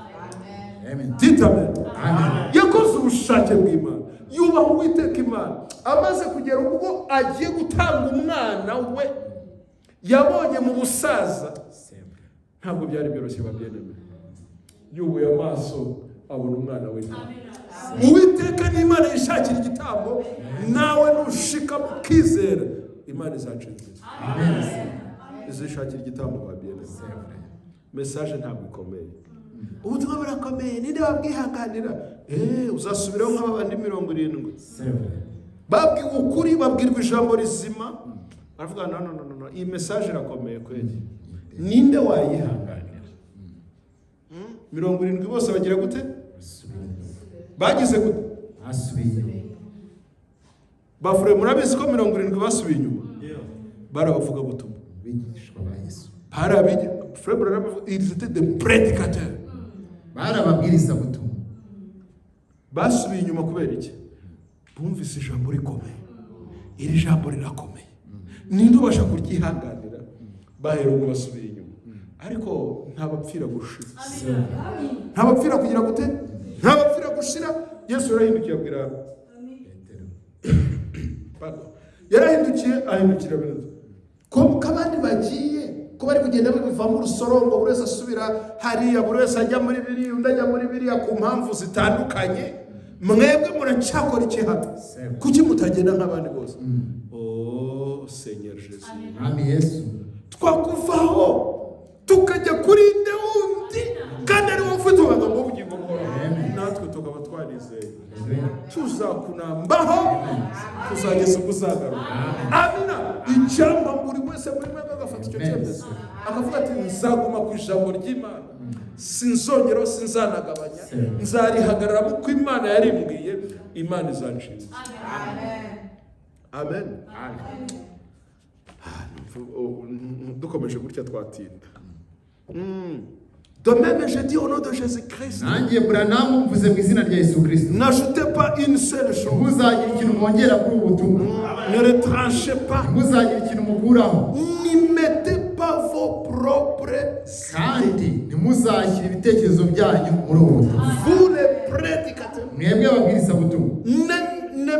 Yakoze ubushake bw'Imana, yubaha Uwiteka Imana. Amaze kugera ubwo agiye gutanga umwana we, yabonye mu busaza, ntabwo byari byoroshye babyemeye. Yubuye amaso abona umwana we. Uwiteka ni Imana yishakira igitambo, nawe nushikamo ukizera, Imana izacinze. Izishakira igitambo babyemeye. Message ntabwo ikomeye. Ubutumwa burakomeye, ninde wabwihanganira? Uzasubiraho nk'abandi 70. Babwiwe ukuri, babwirwa ijambo rizima, baravuga no, iyi message irakomeye kweli. Ninde wayihanganira? 70 bose bagira gute? Bagize gute? Asubiye. Bafure murabizi ko 70 basubiye inyuma. Barabavuga butumwa. Bigishwa ba Yesu. Ils étaient des prédicateurs. Barababwiriza butumwa. Basubiye inyuma kubera iki? Bumvise ijambo rikomeye. Iri jambo rirakomeye. Ninde ubasha kuryihanganira? Bahera ngo basubiye inyuma. Ariko ntabapfira gushira. Ntabapfira kugira gute? Ntabapfira gushira. Yesu yarahindukiye abwira Petero. Pardon. Yarahindukiye ahindukira Petero. Ko kabandi bagiye ko bari kugenda bivamo urusorongo, buri wese asubira hariya, buri wese ajya muri biri, undi ajya muri biriya ku mpamvu zitandukanye. Mwebwe muracyakora iki hano? Kuki mutagenda nk'abandi bose? Oh Seigneur Jésus. Amen Yesu. Twakuvaho tukajya kuri ndewundi kandi ari wowe ufite amagambo y'ubugingo bwawe. Natwe tukaba twarizeye. Tuzakunambaho tuzageza ubuzagaruka. Amina. Ijambo buri wese muri mwebwe agafata icyo cyemezo, akavuga ati nzaguma ku ijambo ry'Imana, sinzongera, sinzanagabanya, nzarihagarara uko Imana yarimbwiye. Imana izanshinze. Amen. Dukomeje gutya twatinda. De même, je dis au nom de Jésus-Christ. N'ajoutez pas une seule chose. Ne retranchez pas. N'y mettez pas vos propres idées. Vous les prédicateurs. Ne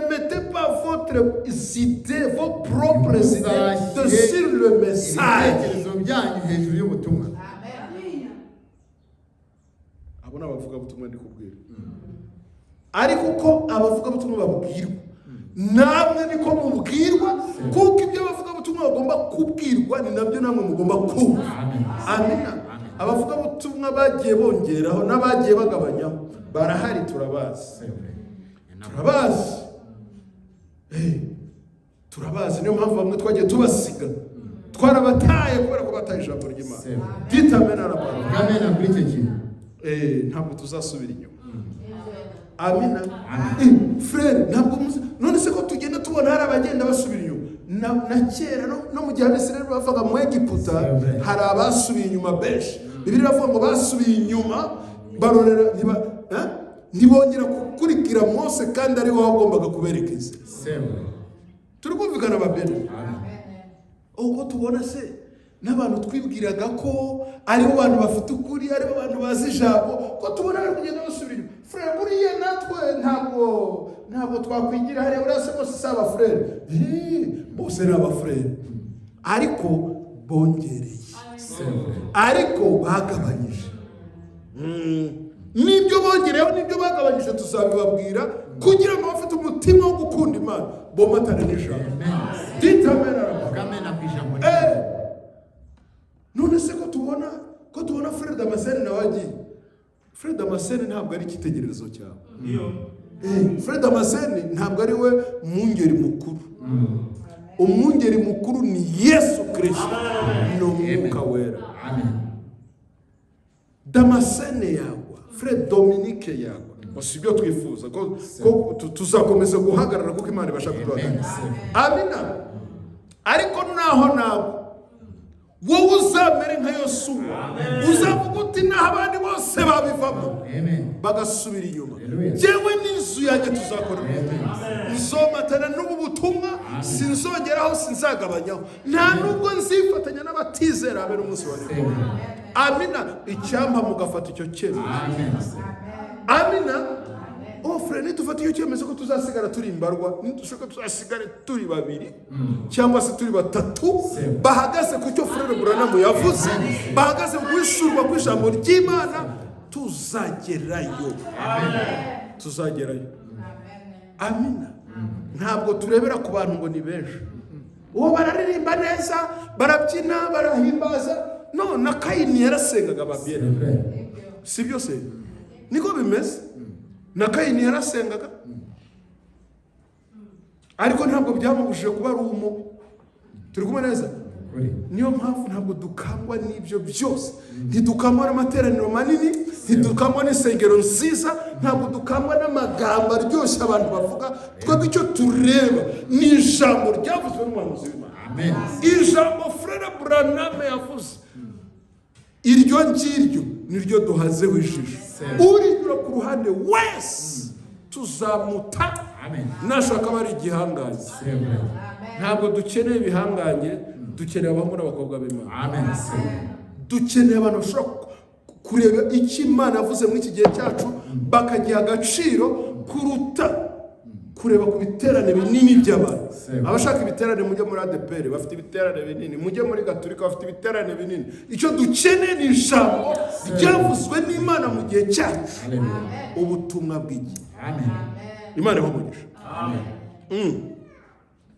mettez pas votre idée, vos propres idées sur le message. Abona abavuga butumwa ndi kubwira. Ariko ko abavuga butumwa babwirwa, namwe niko mubwirwa, kuko ibyo abavuga butumwa bagomba kubwirwa ni nabyo namwe mugomba kumva. Amina. Abavuga butumwa bagiye bongeraho n'abagiye bagabanyaho barahari, turabazi. Turabazi, niyo mpamvu bamwe twagiye tubasiga, twarabataye kubera ko bataye ijambo ry'Imana. Ditamena na Bwana. Amen kuri icyo kintu. Ntabwo tuzasubira inyuma. Amina. Frere, ntabwo none se ko tugenda tubona hari abagenda basubira inyuma. Na kera no mu gihe Abisirayeli bavaga mu Egiputa, hari abasubiye inyuma benshi. Bibiliya iravuga ngo basubiye inyuma, barorera ntibongera gukurikira Mose kandi ari we wagombaga kuberekeza. Turi kumvikana babene. Ubwo tubona se n'abantu twibwiraga ko ari bo bantu bafite ukuri, ari bo bantu bazi ijambo, ko tubona ari kugenda basubira inyuma. Frere, buriya natwe ntabwo twakwigira hariya, urase bose si abafurere. Bose ni abafurere, ariko bongereye, ariko bagabanyije. Nibyo bongereyeho nibyo bagabanyije tuzabibabwira, kugira ngo bafite umutima wo gukunda Imana bomatane n'ijambo. Ditamena ku ijambo. None se ko tubona Frere Damascene nawe agiye. Frere Damascene ntabwo ari icyitegererezo cyawe. Frere Damascene ntabwo ari we mwungeri mukuru. Umwungeri mukuru ni Yesu Kristo n'Umwuka Wera. Damascene yagwa, Frère Dominique yawe si ibyo twifuza ko tuzakomeza guhagarara kuko Imana ibasha kuduhagarara. Amina. Ariko naho nawe wowe uzamere nka Yosuwa, uzavuga uti naho abandi bose babivamo bagasubira inyuma, jewe n'inzu yanjye tuzakora. Nzomatana n'ubu butumwa, sinzongeraho sinzagabanyaho, nta nubwo nzifatanya n'abatizera abe n'umunsi wa none. Amina. Icyampa mugafata icyo cyemezo. Amina. Frère, nitufata icyo cyemezo ko tuzasigara turi imbarwa, nitushaka tuzasigare turi babiri cyangwa se turi batatu bahagaze ku cyo Frère Branham yavuze, bahagaze guhishurwa kw'ijambo ry'Imana, tuzagerayo. Tuzagerayo. Amina. Ntabwo turebera ku bantu ngo ni benshi, uwo bararirimba neza, barabyina, barahimbaza. No, na Kayini yarasengaga babyere, si byo se? Niko bimeze. Na Kayini yarasengaga, ariko ntabwo byamubujije kuba ari umubi. Turi kumwe neza? Niyo mpamvu ntabwo dukangwa n'ibyo byose. Ntidukangwa n'amateraniro manini, ntidukangwa n'isengero nziza, ntabwo dukangwa n'amagambo aryoshye abantu bavuga. Twebwe icyo tureba ni ijambo ryavuzwe n'umuhanuzi w'Imana. Ijambo Frère Branham yavuze, iryo ngiryo niryo duhazeho ijisho. Urinyura ku ruhande wese tuzamuta, nashaka bari igihangange. Ntabwo dukeneye ibihanganye, dukeneye abahungu n'abakobwa b'Imana. Dukeneye abantu bashobora kureba icyo Imana yavuze muri iki gihe cyacu bakagiha agaciro kuruta kureba ku biterane binini by'abantu. Abashaka ibiterane mujye muri ADPR, bafite ibiterane binini. Mujye muri Gatolika, bafite ibiterane binini. Icyo dukeneye ni ijambo ryavuzwe n'Imana mu gihe cyacu, ubutumwa bw'igi. Imana ibamugisha.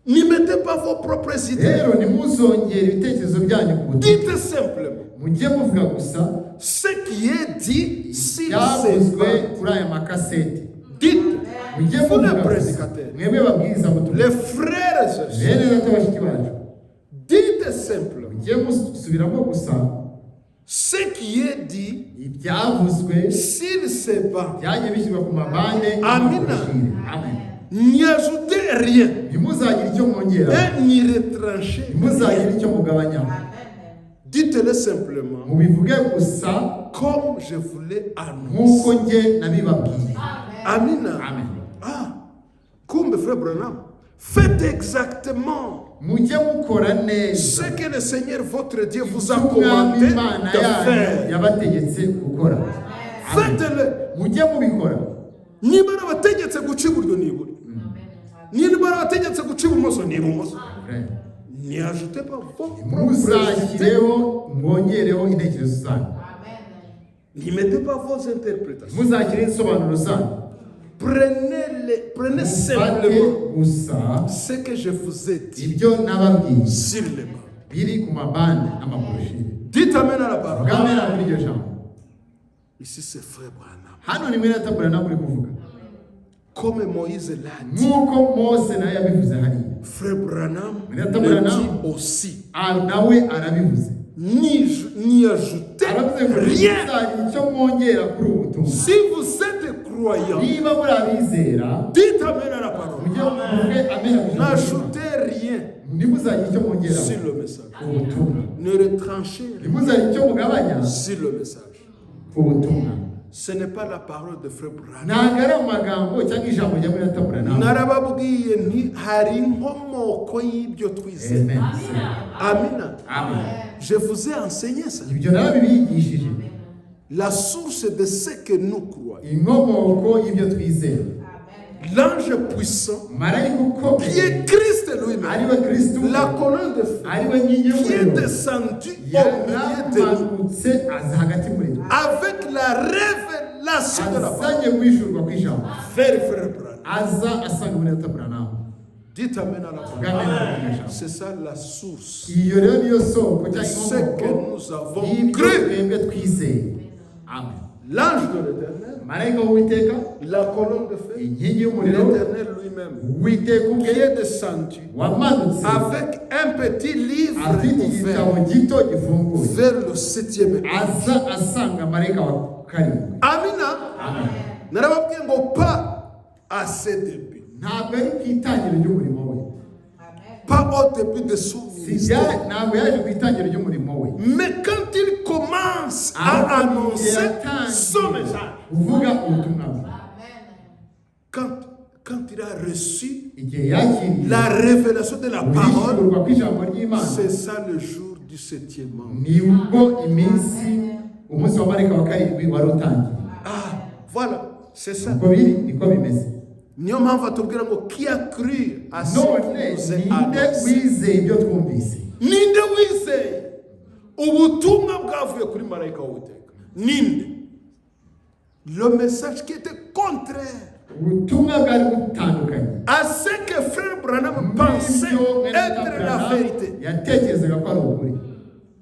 Ne mettez pas vos propres idées. Rero nimuzongera ibitekerezo byanyu ku butumwa. Dites simplement mujye muvuga gusa ce qui est dit si byavuzwe kuri aya makaseti. Dites vous les prédicateurs, les frères et sœurs, dites simplement ce qui est dit s'il se bat. Amina. N'y ajoutez rien et n'y retranchez. Dites-le simplement comme je vous l'ai annoncé. Amina. Comme Frère Branham, faites exactement ce que le Seigneur votre Dieu vous a commandé de faire. Faites-le. Niba nabategetse guca iburyo ni iburyo, niba nabategetse guca ibumoso ni ibumoso. N'ajoutez pas vos propres idées. N'y mettez pas vos interprétations. Prenez simplement ce que je vous ai dit sur les bancs. Dites amen à la parole. Ici c'est Frère Branham. Comme Moïse l'a dit, Frère Branham le dit aussi. N'y ajoutez rien. Si vous êtes croyant, dites amen à la parole. N'ajoutez rien sur le message. Ne retranchez rien sur le message. Ce n'est pas la parole de Frère Branham. Narababwiye nti hari inkomoko y'ibyo twizeye. Amina. Je vous ai enseigné ça. La source de ce que nous croyons. L'ange puissant, qui est Christ lui-même, la colonne de feu, qui est descendu au milieu de nous, avec la révélation de la parole, vers Frère Branham. Dites amen à la parole. C'est ça la source de ce que nous avons cru. L'ange de l'Éternel, la colonne de feu, l'Éternel lui-même, qui est descendu avec un petit livre ouvert vers le 7e étage. Amina. narababwiye ngo pas à ses débuts, ntabwo ari ku itangiro ry'umurimo we, pas au début de son ministère, ntabwo yaje ku itangiro ry'umurimo we, mais quand il commence à annoncer son message, uvuga ubutumwa bwe, quand il a reçu igihe yakiriye la révélation de la parole, guhishurwa kw'ijambo ry'Imana, c'est ça le jour du 7e mois. ni ubwo umunsi wa marayika wa karindwi wari utangiye. Ah, voilà, c'est ça. uko biri niko bimeze. Niyo mpamvu atubwira ngo qui a cru à ce none qui nous est ninde annoncé. wizeye ibyo twumvise? Ninde wizeye ubutumwa bwavuye kuri marayika w'Uwiteka? Ninde? Le message qui était contraire ubutumwa bwari butandukanye à ce que frère Branham pensait être la vérité, yatekerezaga ko ari ukuri,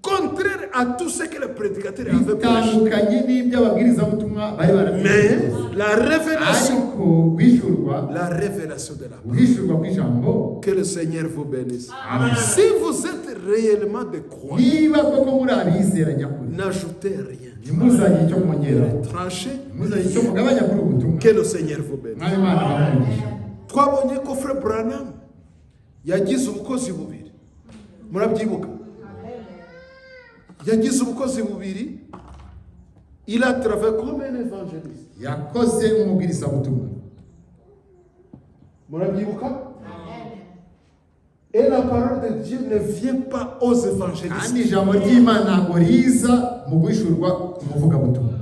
contraire à tout ce que le prédicateur avait prêché. bitandukanye n'ibyo ababwirizabutumwa bari Mais barabivuze. la révélation, ariko guhishurwa la révélation de la parole. guhishurwa kw'ijambo. Que le Seigneur vous bénisse. Amen. Si vous êtes réellement des croyants, niba koko muri abizera nyakuri, n'ajoutez rien. ntimuzagire icyo mwongeraho, Tranchez. ntimuzagire icyo mugabanya kuri ubu butumwa. Que le Seigneur vous bénisse. mwari Imana ibamugisha. Twabonye ko frère Branham yagize ubukozi bubiri. Murabyibuka? Yagize ubukozi bubiri. Il a travaillé comme un évangéliste. yakoze umubwirizabutumwa. Murabyibuka? Et la parole de Dieu ne vient pas aux évangélistes. kandi ijambo ry'Imana ntabwo riza mu guhishurwa umuvugabutumwa.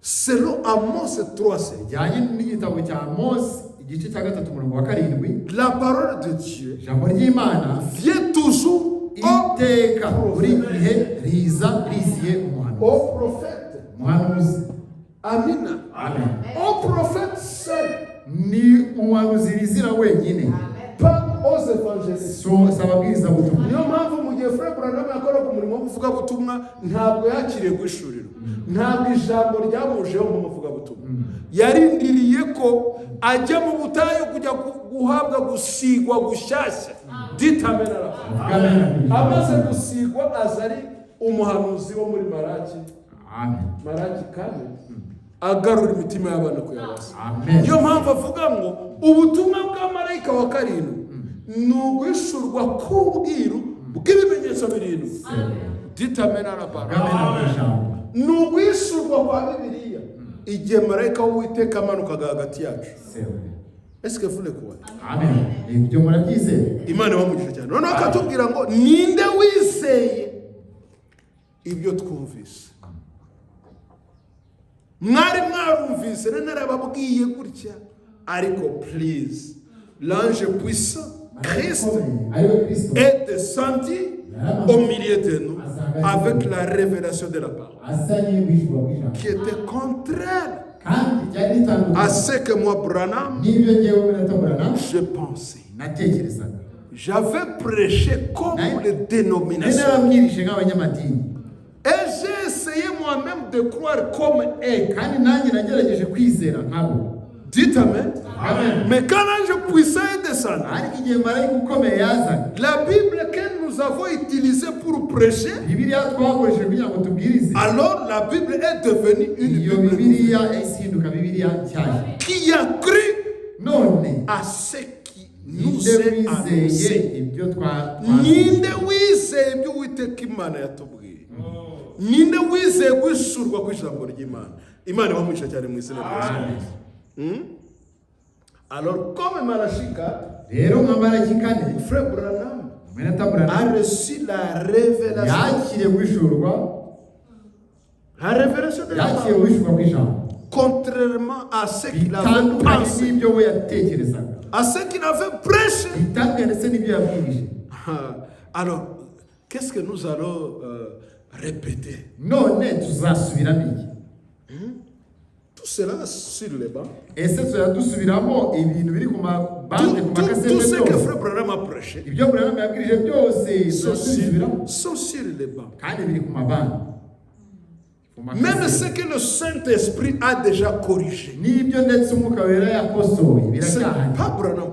Selon Amos 3:7, bijyanye n'igitabo cya Amosi igice cya 3:7, la parole de Dieu ijambo ry'Imana vient toujours iteka buri gihe riza riziye au prophète. umuhanuzi. Amina. Amen. Au prophète seul, ni umuhanuzi rizira wenyine, pas aux évangélistes. si ababwirizabutumwa. Niyo mpamvu mu gihe frère Branham yakoraga umurimo w'ubuvugabutumwa ntabwo yakiriye guhishurira, ntabwo ijambo ryamujeho mu muvugabutumwa. Yarindiriye ko ajya mu butayu kujya guhabwa gusigwa gushyashya. Ditamena. Amaze gusigwa aza ari umuhanuzi wo muri Maraki. Amen. Maraki kane agarura imitima y'abantu kuyabasa. Amen. Niyo mpamvu avuga ngo ubutumwa bwa marayika wa karindwi ni uguhishurwa k'ubwiru bw'ibimenyetso birindwi. Ditamena na parole. Ni uguhishurwa kwa Bibiliya igihe marayika w'Uwiteka amanukaga hagati yacu. Est-ce que vous le croyez? Amen. Ibyo murabyizeye? Imana ibamugisha cyane. Noneho akatubwira ngo ninde wizeye ibyo twumvise. Mwari mwarumvise narababwiye gutya, ariko please, l'ange puissant Christ est descendu au milieu de nous avec la révélation de la parole qui était contraire à ce que moi Branham je pensais. J'avais prêché comme les dénominations et j'ai essayé moi-même de croire comme eux. Dites amen. Amen. Mais quand l'ange puissant est descendu, la Bible que nous avons utilisée pour prêcher, alors la Bible est devenue une Bible qui a cru à ce qui nous est annoncé. Ninde wizeye ibyo Uwiteka Imana yatubwiye. Ninde wizeye guhishurwa kw'ijambo ry'Imana. Imana ibamugisha cyane mu izina rya Yesu. Alors comme Malachika, frère Branham a reçu la révélation. La révélation de la parole. Contrairement à ce qu'il avait pensé, à ce qu'il avait prêché. Alors, qu'est-ce que nous allons répéter? Tout cela sur les bancs. Tout ce que frère Branham a prêché sont sur les bancs. Même ce que le Saint-Esprit a déjà corrigé.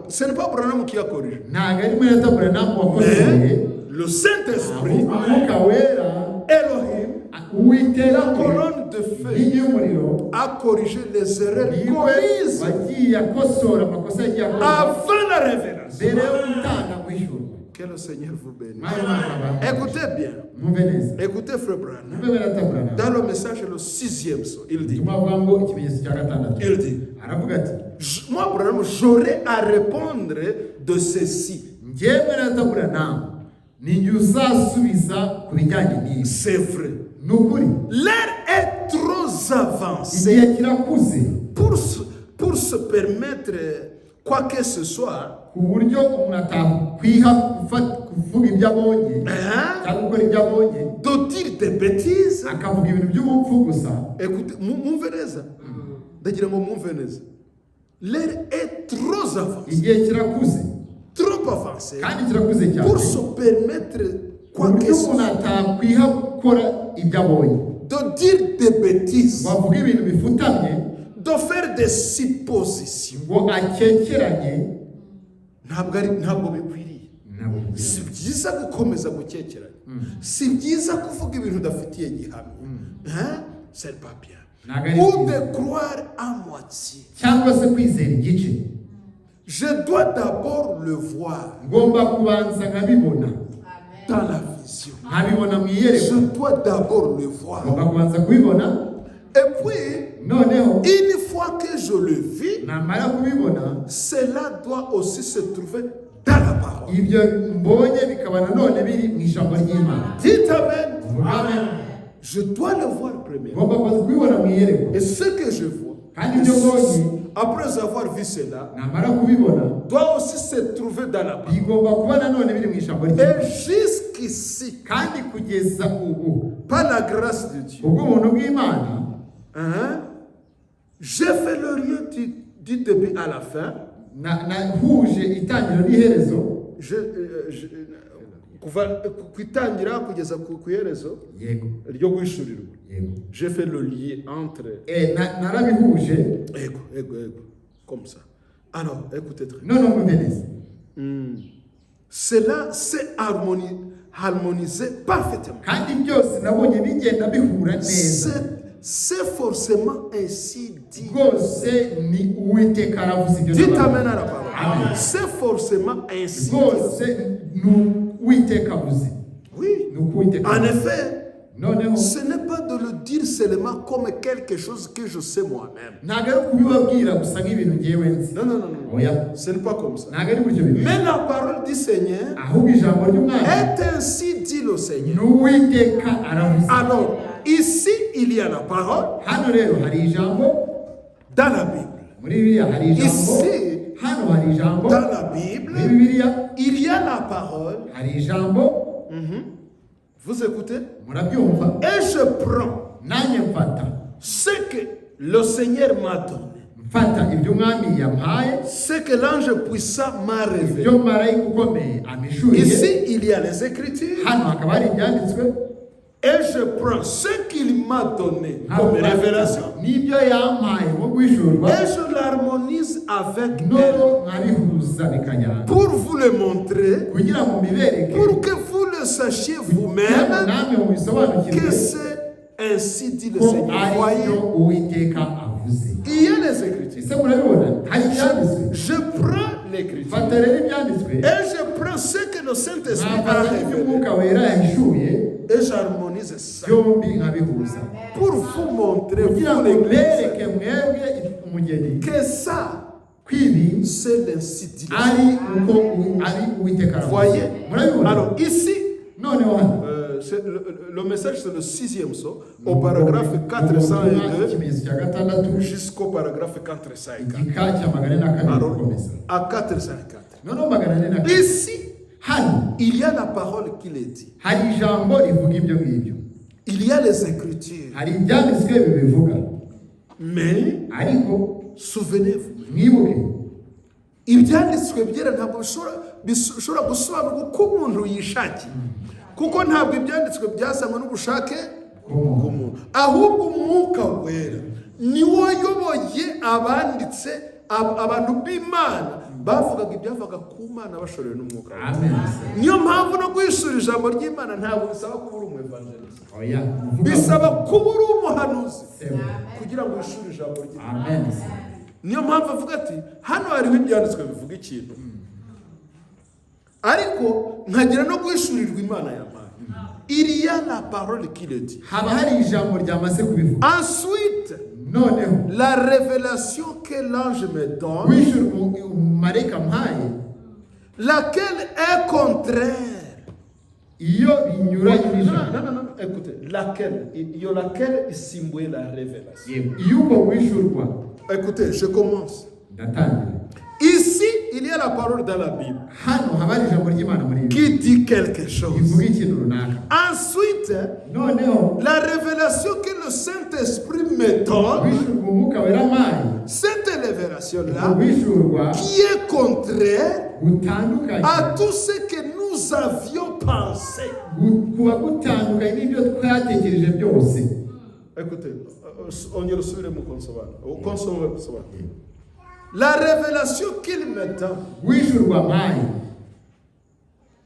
Ce n'est pas Branham qui a corrigé. Mais le Saint-Esprit, Elohim, la colonne de feu inkingi y'umuriro a corrigé les erreurs niwe commises wagiye akosora amakosa yagiye akora avant la révélation. mbere yo gutanga kw'ijuru. Que le Seigneur vous bénisse. Mwayo Imana Écoutez bien. mwumve neza. Écoutez, frère Branham. Mwumve baratabura. Dans le message, le 6e son, il dit, Ubutumwa avuga ngo ikimenyetso cya gatandatu. il dit, Aravuga ati moi, Branham, j'aurais à répondre de ceci. njyewe baratabura nawe ninjye uzasubiza ku bijyanye n'ibi. C'est vrai. Ni ukuri L'heure est trop avancée igihe kirakuze pour se permettre quoi que ce soit. ku buryo umuntu atakwiha kuvuga ibyo abonye cyangwa gukora ibyo abonye De dire des bêtises. akavuga ibintu by'ubupfu gusa. Écoutez, Mouveneza. D'ailleurs, Mouveneza. L'heure est trop avancée. Igihe kirakuze Trop avancée. kandi kirakuze cyane Pour se permettre ku quoi que buryo ce umuntu soit. atakwiha gukora ibyo abonye, De dire des bêtises. bavuga ibintu bifutamye, De faire des suppositions. ngo akekeranye. Ntabwo bikwiriye. Si byiza gukomeza gukekeranya. Si byiza kuvuga ibintu udafitiye gihamya. C'est pas bien. Ou de croire à moitié. cyangwa se kwizera igice. Je dois d'abord le voir ngomba kubanza nkabibona dans la vision. nkabibona mu iyerekwa. Je dois d'abord le voir. ngomba kubanza kubibona, Et puis, noneho une fois que je le vis, namara kubibona cela doit aussi se trouver dans la parole. ibyo mbonye bikaba nanone biri mu ijambo ry'Imana. Dites Amen. Amen. Je dois le voir premièrement. ngomba kubanza kubibona mu iyerekwa, Et ce que je vois, kandi ibyo mbonye après avoir vu cela, namara kubibona doit aussi se trouver dans la parole. bigomba kuba nanone biri mu ijambo ry'Imana. Et jusqu'ici, kandi kugeza ubu par la grâce de Dieu, ubw'ubuntu bw'Imana j'ai fait le lien du début à la fin. nahuje itangiriro n'iherezo. kuva kwitangira kugeza ku iherezo yego ryo guhishurirwa. yego J'ai fait le lien entre narabihuje. ego comme ça. Alors écoutez très none mwumve neza. cela s'est harmonisé parfaitement. kandi byose nabonye bigenda bihura neza. C'est forcément ainsi dit. rwose ni Uwiteka aravuze ibyo. Dites amen à la parole. Amen. C'est forcément ainsi rwose dit. ni Uwiteka avuze. Oui. ni Uwiteka En avuze. effet, noneho ce n'est pas de le dire seulement comme quelque chose que je sais moi-même. ntabwo ari kubibabwira gusa nk'ibintu ngewe nzi. Non. oya, Ce n'est pas comme ça. ntabwo ari gutyo bimeze. Mais la parole du Seigneur ahubwo ijambo ry'Umwami est ainsi dit le Seigneur. ni Uwiteka aravuze. Alors, ici, il y a la parole hano rero hari ijambo dans la Bible. muri Bibiliya, hari ijambo Ici, hano, hari ijambo dans la Bible, muri Bibiliya, il y a la parole. hari ijambo. Vous écoutez? murabyumva. Et je prends nanjye mfata ce que le Seigneur m'a donné, mfata ibyo Umwami yampaye, ce que l'ange puissant m'a révélé. ibyo marayika ukomeye amishuriye. Ici, il y a les Écritures. hano hakaba hari ibyanditswe. Et je prends ce qu'il m'a donné comme révélation n'ibyo yampaye nko guhishurwa, et je l'harmonise avec elle noneho nkabihuza bikajyana pour vous le montrer, kugira ngo mbibereke, pour que vous le sachiez kugira ngo vous-même namwe mubisobanukirwe que c'est ainsi dit le ko Seigneur. ari Voyez, byo Uwiteka avuze. il y a les Écritures. ese murabibona, hari ibyanditswe. Je prends l'Écriture fata rero ibyanditswe, et je prends ce que le Saint-Esprit a nkafata ibyo révélé Umwuka Wera yahishuye, et j'harmonise ça byombi nkabihuza pour vous montrer, kugira vous ngo l'Église, mbereke mwebwe umugeni que ça, kwibi c'est l'ainsi dit le ari Seigneur. uko ari Uwiteka aravuze. Voyez. murabibona. Alors ici, noneho hano le message c'est le 6e son, au paragraphe 402 ikimenyetso cya gatandatu jusqu'au paragraphe 404. igika cya 404 Alors, gukomeza. à 404. noneho 404 Ici, hano il y a la parole qui le dit. hari ijambo rivuga ibyo ngibyo, Il y a les Écritures. hari ibyanditswe bibivuga, Mais, ariko souvenez-vous, mwibuke ibyanditswe byera ntabwo bishobora gusobanurwa uko umuntu yishakiye. Kuko ntabwo ibyanditswe byazanywe n'ubushake bw'umuntu, ahubwo umwuka wera niwo wayoboye abanditse, abantu b'Imana bavugaga ibyavaga ku Mana bashorewe n'umwuka wera. amen. Niyo mpamvu no guhishura ijambo ry'Imana ntabwo bisaba kuba uri umwevangeliste. oya Bisaba kuba uri umuhanuzi Sebo. kugira ngo wishure ijambo ry'Imana. amen Niyo mpamvu avuga ati hano hariho ibyanditswe bivuga ikintu, ariko nkagira no guhishurirwa Imana yampaye. Il y a la parole qui le dit. haba hari ijambo ryamaze kubivuga. Ensuite, noneho la révélation que l'ange me donne, wishura umumarayika mpaye laquelle est contraire. iyo binyuranye n'ijambo. Non, écoutez, laquelle, il y a laquelle isimbuye la révélation. Yego, iyo uko wishurwa Écoutez, je commence. ndatangira. Ici, il y a la parole dans la Bible hano haba hari ijambo ry'Imana muri ibi qui dit quelque chose. ivuga ikintu runaka. Ensuite, noneho la révélation que le Saint-Esprit me donne, wishurwa umwuka wera mpaye cette révélation-là, wishurwa qui est contraire gutandukanye à tout ce que nous avions pensé. kuba gutandukanye n'ibyo twatekereje byose. Écoutez, on y reçoit le mot consommable. La révélation qu'il me donne, wishurwa mpaye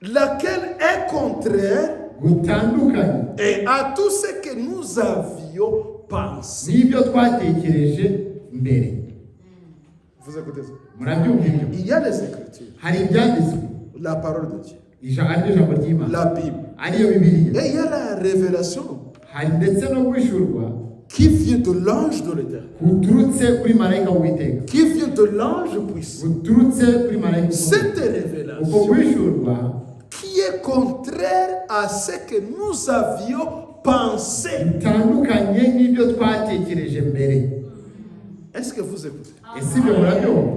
laquelle est contraire gutandukanye et à tout ce que nous avions pensé. n'ibyo twatekereje mbere. Vous écoutez ça? murabyumva ibyo? Il y a les Écritures, hari ibyanditswe la parole de Dieu, ariryo jambo ry'Imana la Bible. ariyo bibiliya. Et il y a la révélation hari ndetse no wishurwa qui vient de l'ange de l'Éternel, guturutse kuri marayika w'Uwiteka, qui vient de l'ange puissant. guturutse kuri marayika Cette uko révélation wishurwa qui est contraire à ce que nous avions pensé. bitandukanye n'ibyo twatekereje mbere. Est-ce que vous écoutez? ese ibyo murabyumva?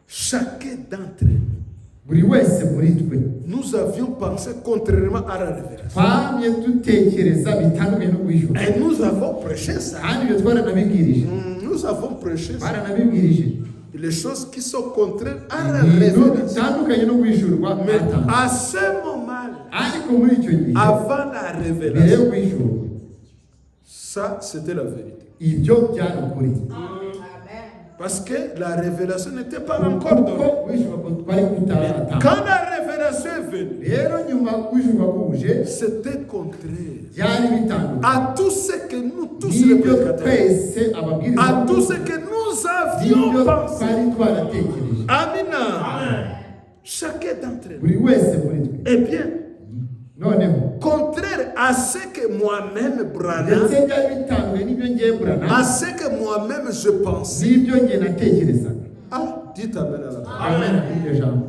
Chacun d'entre nous, buri wese muri twe nous avions pensé contrairement à la révélation. twamye dutekereza bitandukanye no kwishura, Et nous avons prêché ça. kandi ibyo twaranabibwirije Nous avons prêché ça. twaranabibwirije Les choses qui sont contraires à la ibintu révélation. bitandukanye no kwishurwa. Mais à ce moment-là, ariko muri icyo gihe avant la mbere yo révélation, kwishurwa ça c'était la vérité. ibyo byari ukuri, Parce que la révélation n'était pas encore donnée. kuko kwishurwa twari kutaratanga. Quand la révélation est venue, rero nyuma kwishurwa kuje c'était contraire byari bitandukanye à tout ce que nous tous les n'ibyo prédicateurs, twese ababwiriza à tout ce que nous avions n'ibyo pensé. twari twaratekereje. Amina. Chacun d'entre nous. buri wese muri twe Eh bien, noneho contraire à ce que moi-même, Branham, ndetse byari bitandukanye n'ibyo ngiye à burana ce que moi-même je pensais. n'ibyo ngiye natekerezaga. Ah, dites Amen à la parole. amen kuri iryo jambo.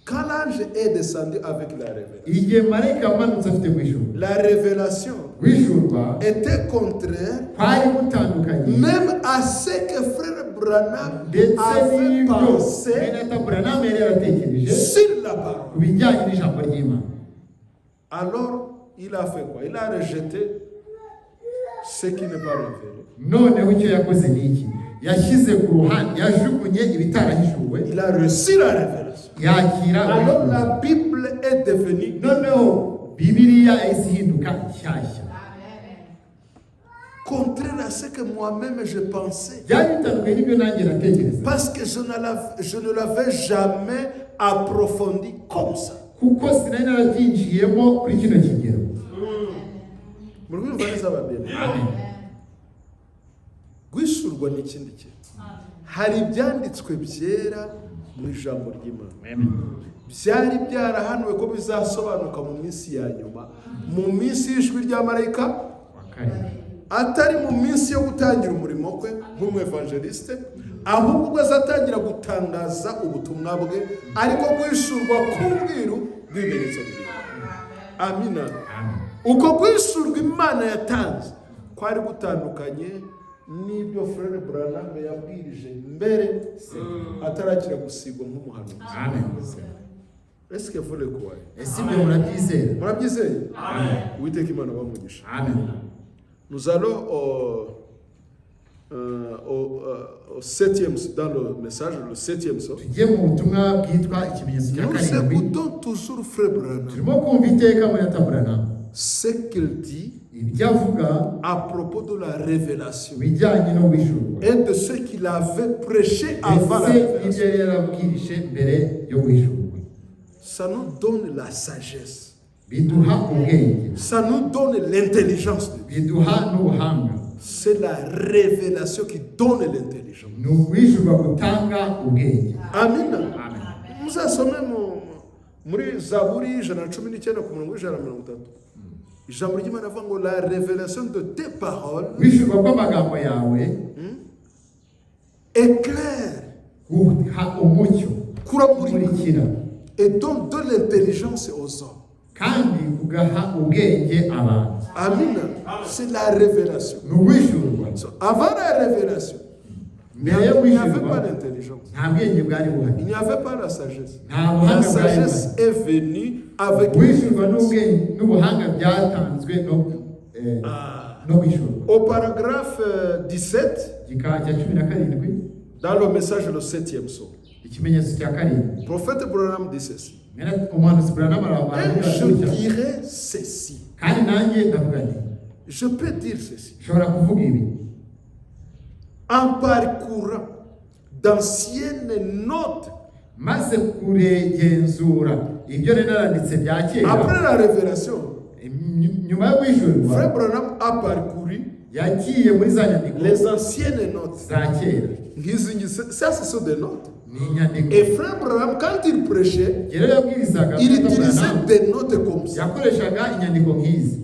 Quand l'ange est descendu avec la révélation, igihe marayika amanutse afite kwishurwa, la révélation kwishurwa était contraire kwari gutandukanye même à ce que frère Branham ndetse avait n'ibyo pensé benata buranama yari yaratekereje sur la parole. ku bijyanye n'ijambo ry'Imana. Alors, il a fait quoi? Il a rejeté ce qui n'est pas révélé. noneho icyo yakoze ni iki? yashyize ku ruhande, yajugunye ibitarahishuwe, Il a reçu la révélation. yakira Alors la Bible est devenue noneho bibiliya yahise ihinduka nshyashya, contraire à ce que moi-même je pensais. byari bitandukanye n'ibyo nanjye natekereza, Parce que je ne l'avais jamais approfondi comme ça. kuko sinari narabyinjiyemo kuri kino kigero. Murumva neza babiri. Guhishurwa ni ikindi kintu. Hari ibyanditswe byera mu ijambo ry'Imana. Byari byarahanuwe ko bizasobanuka mu minsi ya nyuma, mu minsi y'ijwi rya marayika, atari mu minsi yo gutangira umurimo kwe nk'umwevangeliste, ahubwo ubwo azatangira gutangaza ubutumwa bwe, ariko guhishurwa k'ubwiru bw'ibimenyetso bibiri. Amina. Uko guhishurwa Imana yatanze kwari gutandukanye n'ibyo Frere Branham yabwirije mbere atarakira gusigwa nk'umuhanuzi. Est-ce que vous le croyez? ese ibyo murabyizera? Murabyizeye? Uwiteka Imana bamugisha. Amen. Nous allons au septième, dans le message, le septième saut. tugiye mu butumwa bwitwa ikimenyetso cya Nous karindwi. écoutons toujours Frère Branham, turimo kumva iteka muri ataburana ce qu'il dit ibyo avuga à propos de la révélation bijyanye no guhishurwa, et de ce qu'il avait prêché avant la ndetse révélation. n'ibyo yari yarabwirije mbere yo guhishurwa. ça nous donne la sagesse. biduha ubwenge, Ça nous donne l'intelligence de Dieu. biduha n'ubuhanga. C'est la révélation qui donne l'intelligence. Ni ukwishurwa gutanga ubwenge. Amen. Amen. Muzasome muri Zaburi 119:130. Ijambo ry'Imana avuga ngo la révélation de tes paroles Kwishurwa kw'amagambo yawe éclaire, guha umucyo, kumurikira, et donne de l'intelligence aux hommes. kandi kugaha ubwenge abantu. Amen. C'est la révélation. Ni ukwishurwa. So, avant la révélation, il n'y Mbere yo avait kwishurwa pas d'intelligence. nta bwenge bwari buhari. Il n'y avait pas la sagesse. Nta La buhanga bwari sagesse buhari. est venue avec Kwishurwa n'ubwenge n'ubuhanga byatanzwe no kwishurwa. Au paragraphe 17, Igika cya 17 dans le message le 7e psaume, ikimenyetso cya karindwi. le prophète Branham dit ceci. Umuhanuzi Branham aravuga Et je gutya. dirais ceci. Kandi nanjye ndavuga nti Je peux dire ceci. nshobora kuvuga ibi. En parcourant d'anciennes notes, Maze kuregenzura ibyo nari naranditse bya kera. après la révélation, Nyuma yo kwishurwa Frère Branham a parcouru yagiye muri za nyandiko les anciennes notes. za kera. Ça, ce sont des notes. Ni inyandiko. Et Frère Branham, quand il prêchait, Rero yabwirizaga il utilisait des notes comme ça. yakoreshaga inyandiko nk'izi.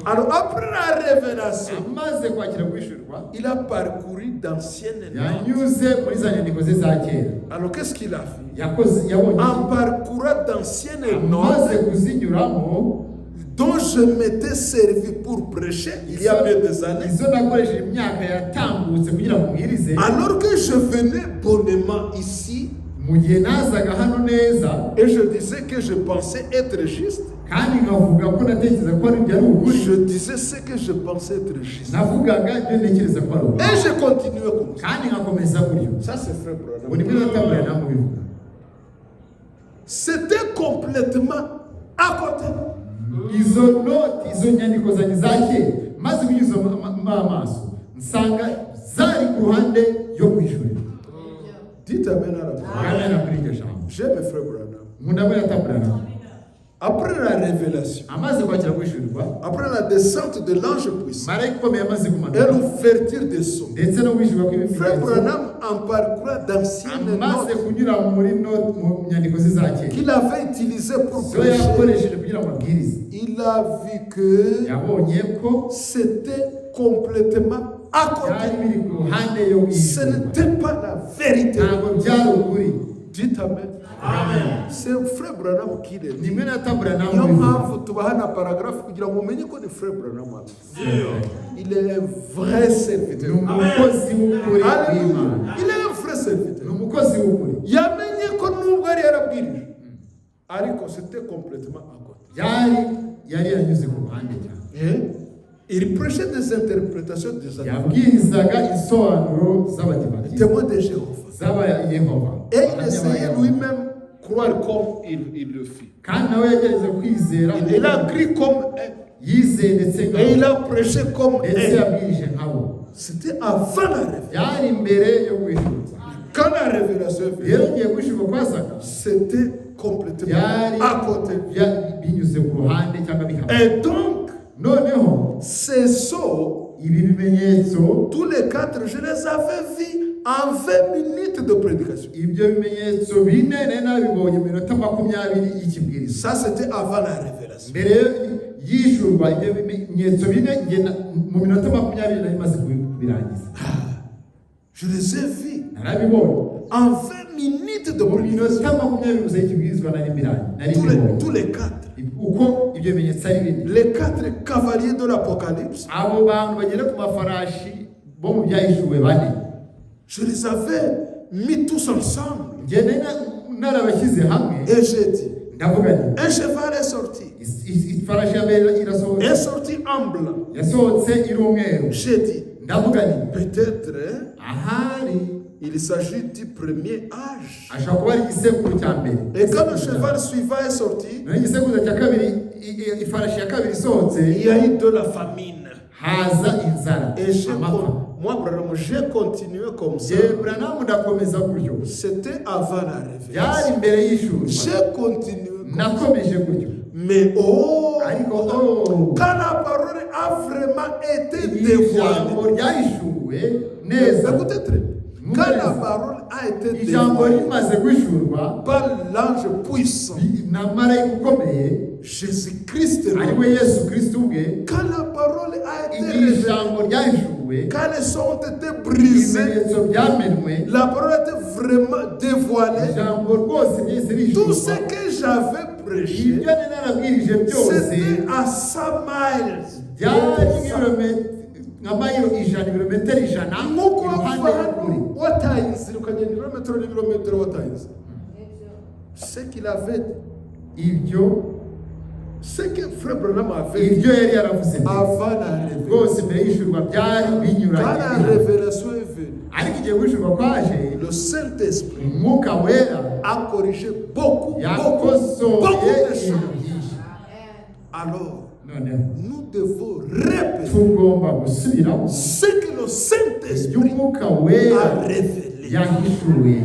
Alors, après la révélation, Amaze kwakira kwishurwa il a parcouru d'anciennes notes. yanyuze muri za nyandiko ze za kera. Alors, qu'est-ce qu'il a fait? Yabonye En parcourant d'anciennes amaze notes kuzinyuramo dont je m'étais servi pour prêcher il y a bien des années, izo nakoresheje imyaka yatambutse kugira ngo mbwirize. alors que je venais bonnement ici Mu gihe nazaga hano neza et je disais que je pensais être juste, kandi nkavuga ko natekereza ko ari byari ukuri, je disais ce que je pensais être juste. navugaga ibyo ntekereza ko ari ukuri, Et je continuais comme ça. kandi nkakomeza gutyo. Ça, c'est Frère Ubu nibwo Branham. natabura namubivuga. C'était complètement à côté. Izo noti, izo nyandiko zanjye za kera maze kunyuza amaso nsanga zari ku ruhande yo kwishurira. Dites Amen à la parole. Amen kuri iryo jambo. J'aime Frère Branham. Nkunda ko yatabura nawe. Après la révélation, Amaze kwakira kwishurirwa, après la descente de l'ange puissant marayika ukomeye amaze et kumanuka l'ouverture des sceaux, ndetse no kwishyurwa Frère kw'ibimenyetso, Branham, en parcourant d'anciennes amaze notes kunyura mu nyandiko ze za kera qu'il avait utilisées pour zo prêcher, yakoresheje kugira ngo abwirize, il a vu que yabonye ko c'était complètement à byari côté. biri ku ruhande yo Ce kwishyurwa, n'était pas la vérité. ntabwo byari ukuri. Dites Amen. Amen. C'est Frère Branham qui le dit. Nimwe natabura nawe Niyo ubivuga. mpamvu tubaha na paragraphe kugira ngo umenye ko ni Frère Branham. Il est un vrai Ni serviteur. umukozi w'ukuri w'Imana. Alléluia. Il est un vrai Ni serviteur. umukozi w'ukuri. Yamenye ko nubwo yari yarabwirije ariko c'était complètement à côté. yari yanyuze ku ruhande cyane. Et il prêchait des interprétations des Adventists, Yabwirizaga insobanuro des z'abadivantisite témoins de Jéhovah. z'abayehova. Et il essayait lui-même croire comme il le fit. kandi nawe yagerageza kwizera. Il a cru comme eux. yizeye ndetse Et il a prêché comme ndetse eux. yabwirije nkabo. C'était avant la révélation. byari imbere yo kwishyurwa. Quand la révélation est rero venue, ngiye kwishyurwa kwasaga c'était complètement byari à côté. binyuze ku ruhande cyangwa bihaba. Et donc, noneho ces sceaux, ibi bimenyetso, tous les quatre, je les avais vus en 20 minutes de prédication. ibyo bimenyetso bine nari nabibonye mu minota 20 y'ikibwiriza. Ça, c'était avant la révélation. mbere yishyurwa ibyo bimenyetso bine mu minota 20 nari maze kubirangiza. Je les ai vus narabibonye en 20 minutes de mu prédication. minota 20 gusa y'ikibwirizwa nari mbibonye. Tous les quatre. uko ibyo bimenyetso ari bine. Les quatre cavaliers de l'Apocalypse, abo bantu bagera ku mafarashi bo mu byahishuwe bane, je les avais mis tous ensemble. njye narabashyize hamwe. Et j'ai dit, ndavuga nti un cheval est sorti. ifarashi ya mbere irasohotse, Est sorti en blanc. yasohotse iri umweru. J'ai dit, ndavuga nti peut-être ahari il s'agit du premier âge. ashobora kuba ari igisekuru cya mbere. Et quand le cheval suivant est sorti, naho igisekuruza cya kabiri, ifarashi ya kabiri isohotse, il y a eu de la famine. haza inzara, Et amapfa. Moi, Branham, j'ai continué comme ça. Branham ndakomeza gutyo. C'était avant la révélation. Yari imbere y'ishuri. J'ai continué comme ça. Nakomeje gutyo. Mais Ariko quand la parole a vraiment été dévoilée, écoutez très bien. Quand la parole a été dévoilée par l'ange puissant, Jésus-Christ, quand la parole a été révélée, quand les sons ont été brisés, la parole a été vraiment dévoilée. Tout ce que j'avais prêché, c'était à 100 miles. Ce qu'il avait dit, ce que Frère Branham avait dit avant la révélation. Quand la révélation est venue, le Saint-Esprit a corrigé beaucoup de choses. Alors, nous devons répéter ce que le Saint-Esprit a révélé,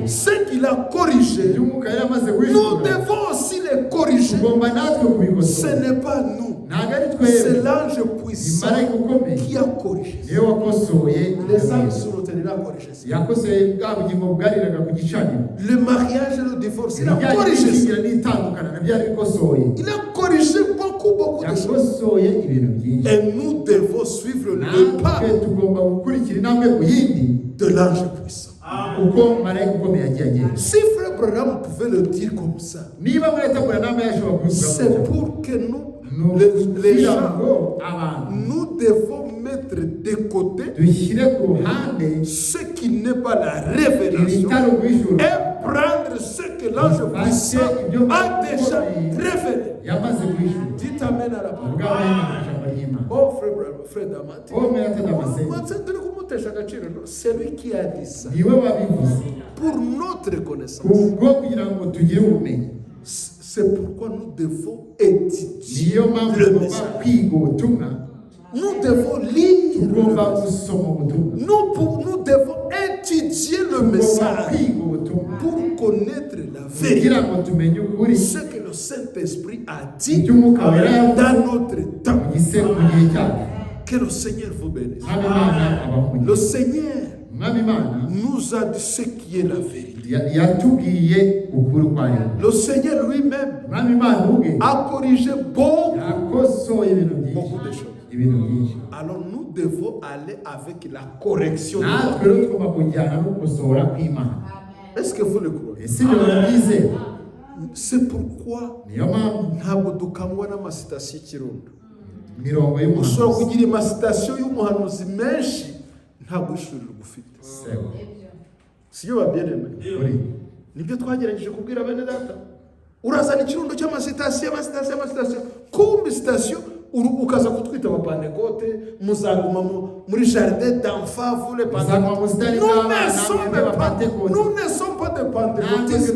ce qu'il a corrigé. Nous devons aussi les corriger. Ce n'est pas nous, c'est l'ange puissant qui a corrigé. Les anges sur le terrain ont corrigé ça. Le mariage et le divorce, il a corrigé ça. Il a corrigé beaucoup de choses. Et nous devons suivre le pas de l'ange puissant. Si Frère Branham pouvait le dire comme ça, c'est pour que nous, les gens, nous devons mettre de côté ce qui n'est pas la révélation et prendre ce que l'ange puissant a déjà révélé. Dites amen à la parole. Oh frère Damati, c'est lui qui a dit ça pour notre connaissance. C'est pourquoi nous devons étudier le message. Nous devons lire le message. Nous devons étudier le message pour connaître la vérité. Ce que le Saint-Esprit a dit dans notre temps. Que le Seigneur vous bénisse. Le Seigneur nous a dit ce qui est la vérité. Le Seigneur lui-même a corrigé beaucoup de choses. Alors nous devons aller avec la correction. Est-ce que vous le croyez? C'est pourquoi ntabwo dukangwa n'amasitasiyo y'ikirundo. Ushobora kugira amasitasiyo y'umuhanuzi menshi ntabwo ishurira ugufite. Siyo babyereme. Nibyo twagerageje kubwira bene data. Urazana ikirundo cy'amasitasiyo, kumbi sitasiyo ukaza kutwita abapantekote, muzaguma muri jardin d'enfants, vous les pantécotes. Nous ne sommes pas des pantécotistes.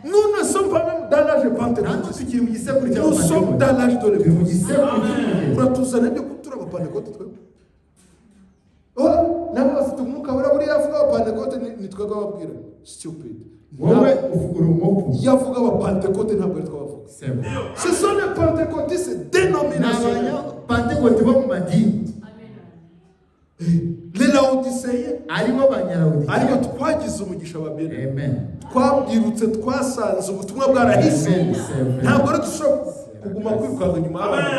Nous ne sommes pas même dans l'âge de Pentecôte. Nous sommes dans l'âge de l'Église. Uratuzana byo kutura abapantekote twe. Oh, nabo bafite umwuka wera buri yavuga abapantekote nitwaga babwira. Stupid. Yavuga abapantekote ntabwo twavuga. Ce sont les pentecôtistes dénominationnels. Les Laodicéens, ariko twagize umugisha babiri. Twabyirutse twasanze ubutumwa bwarahise. Ntabwo ari dushobora kuguma kwirukanka nyuma y'abantu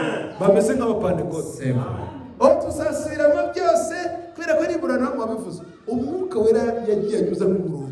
bameze nk'abapantekote. Tuzasubiramo byose kubera ko ari Branham wabivuze. Umwuka wera yagiye anyuza mu murongo.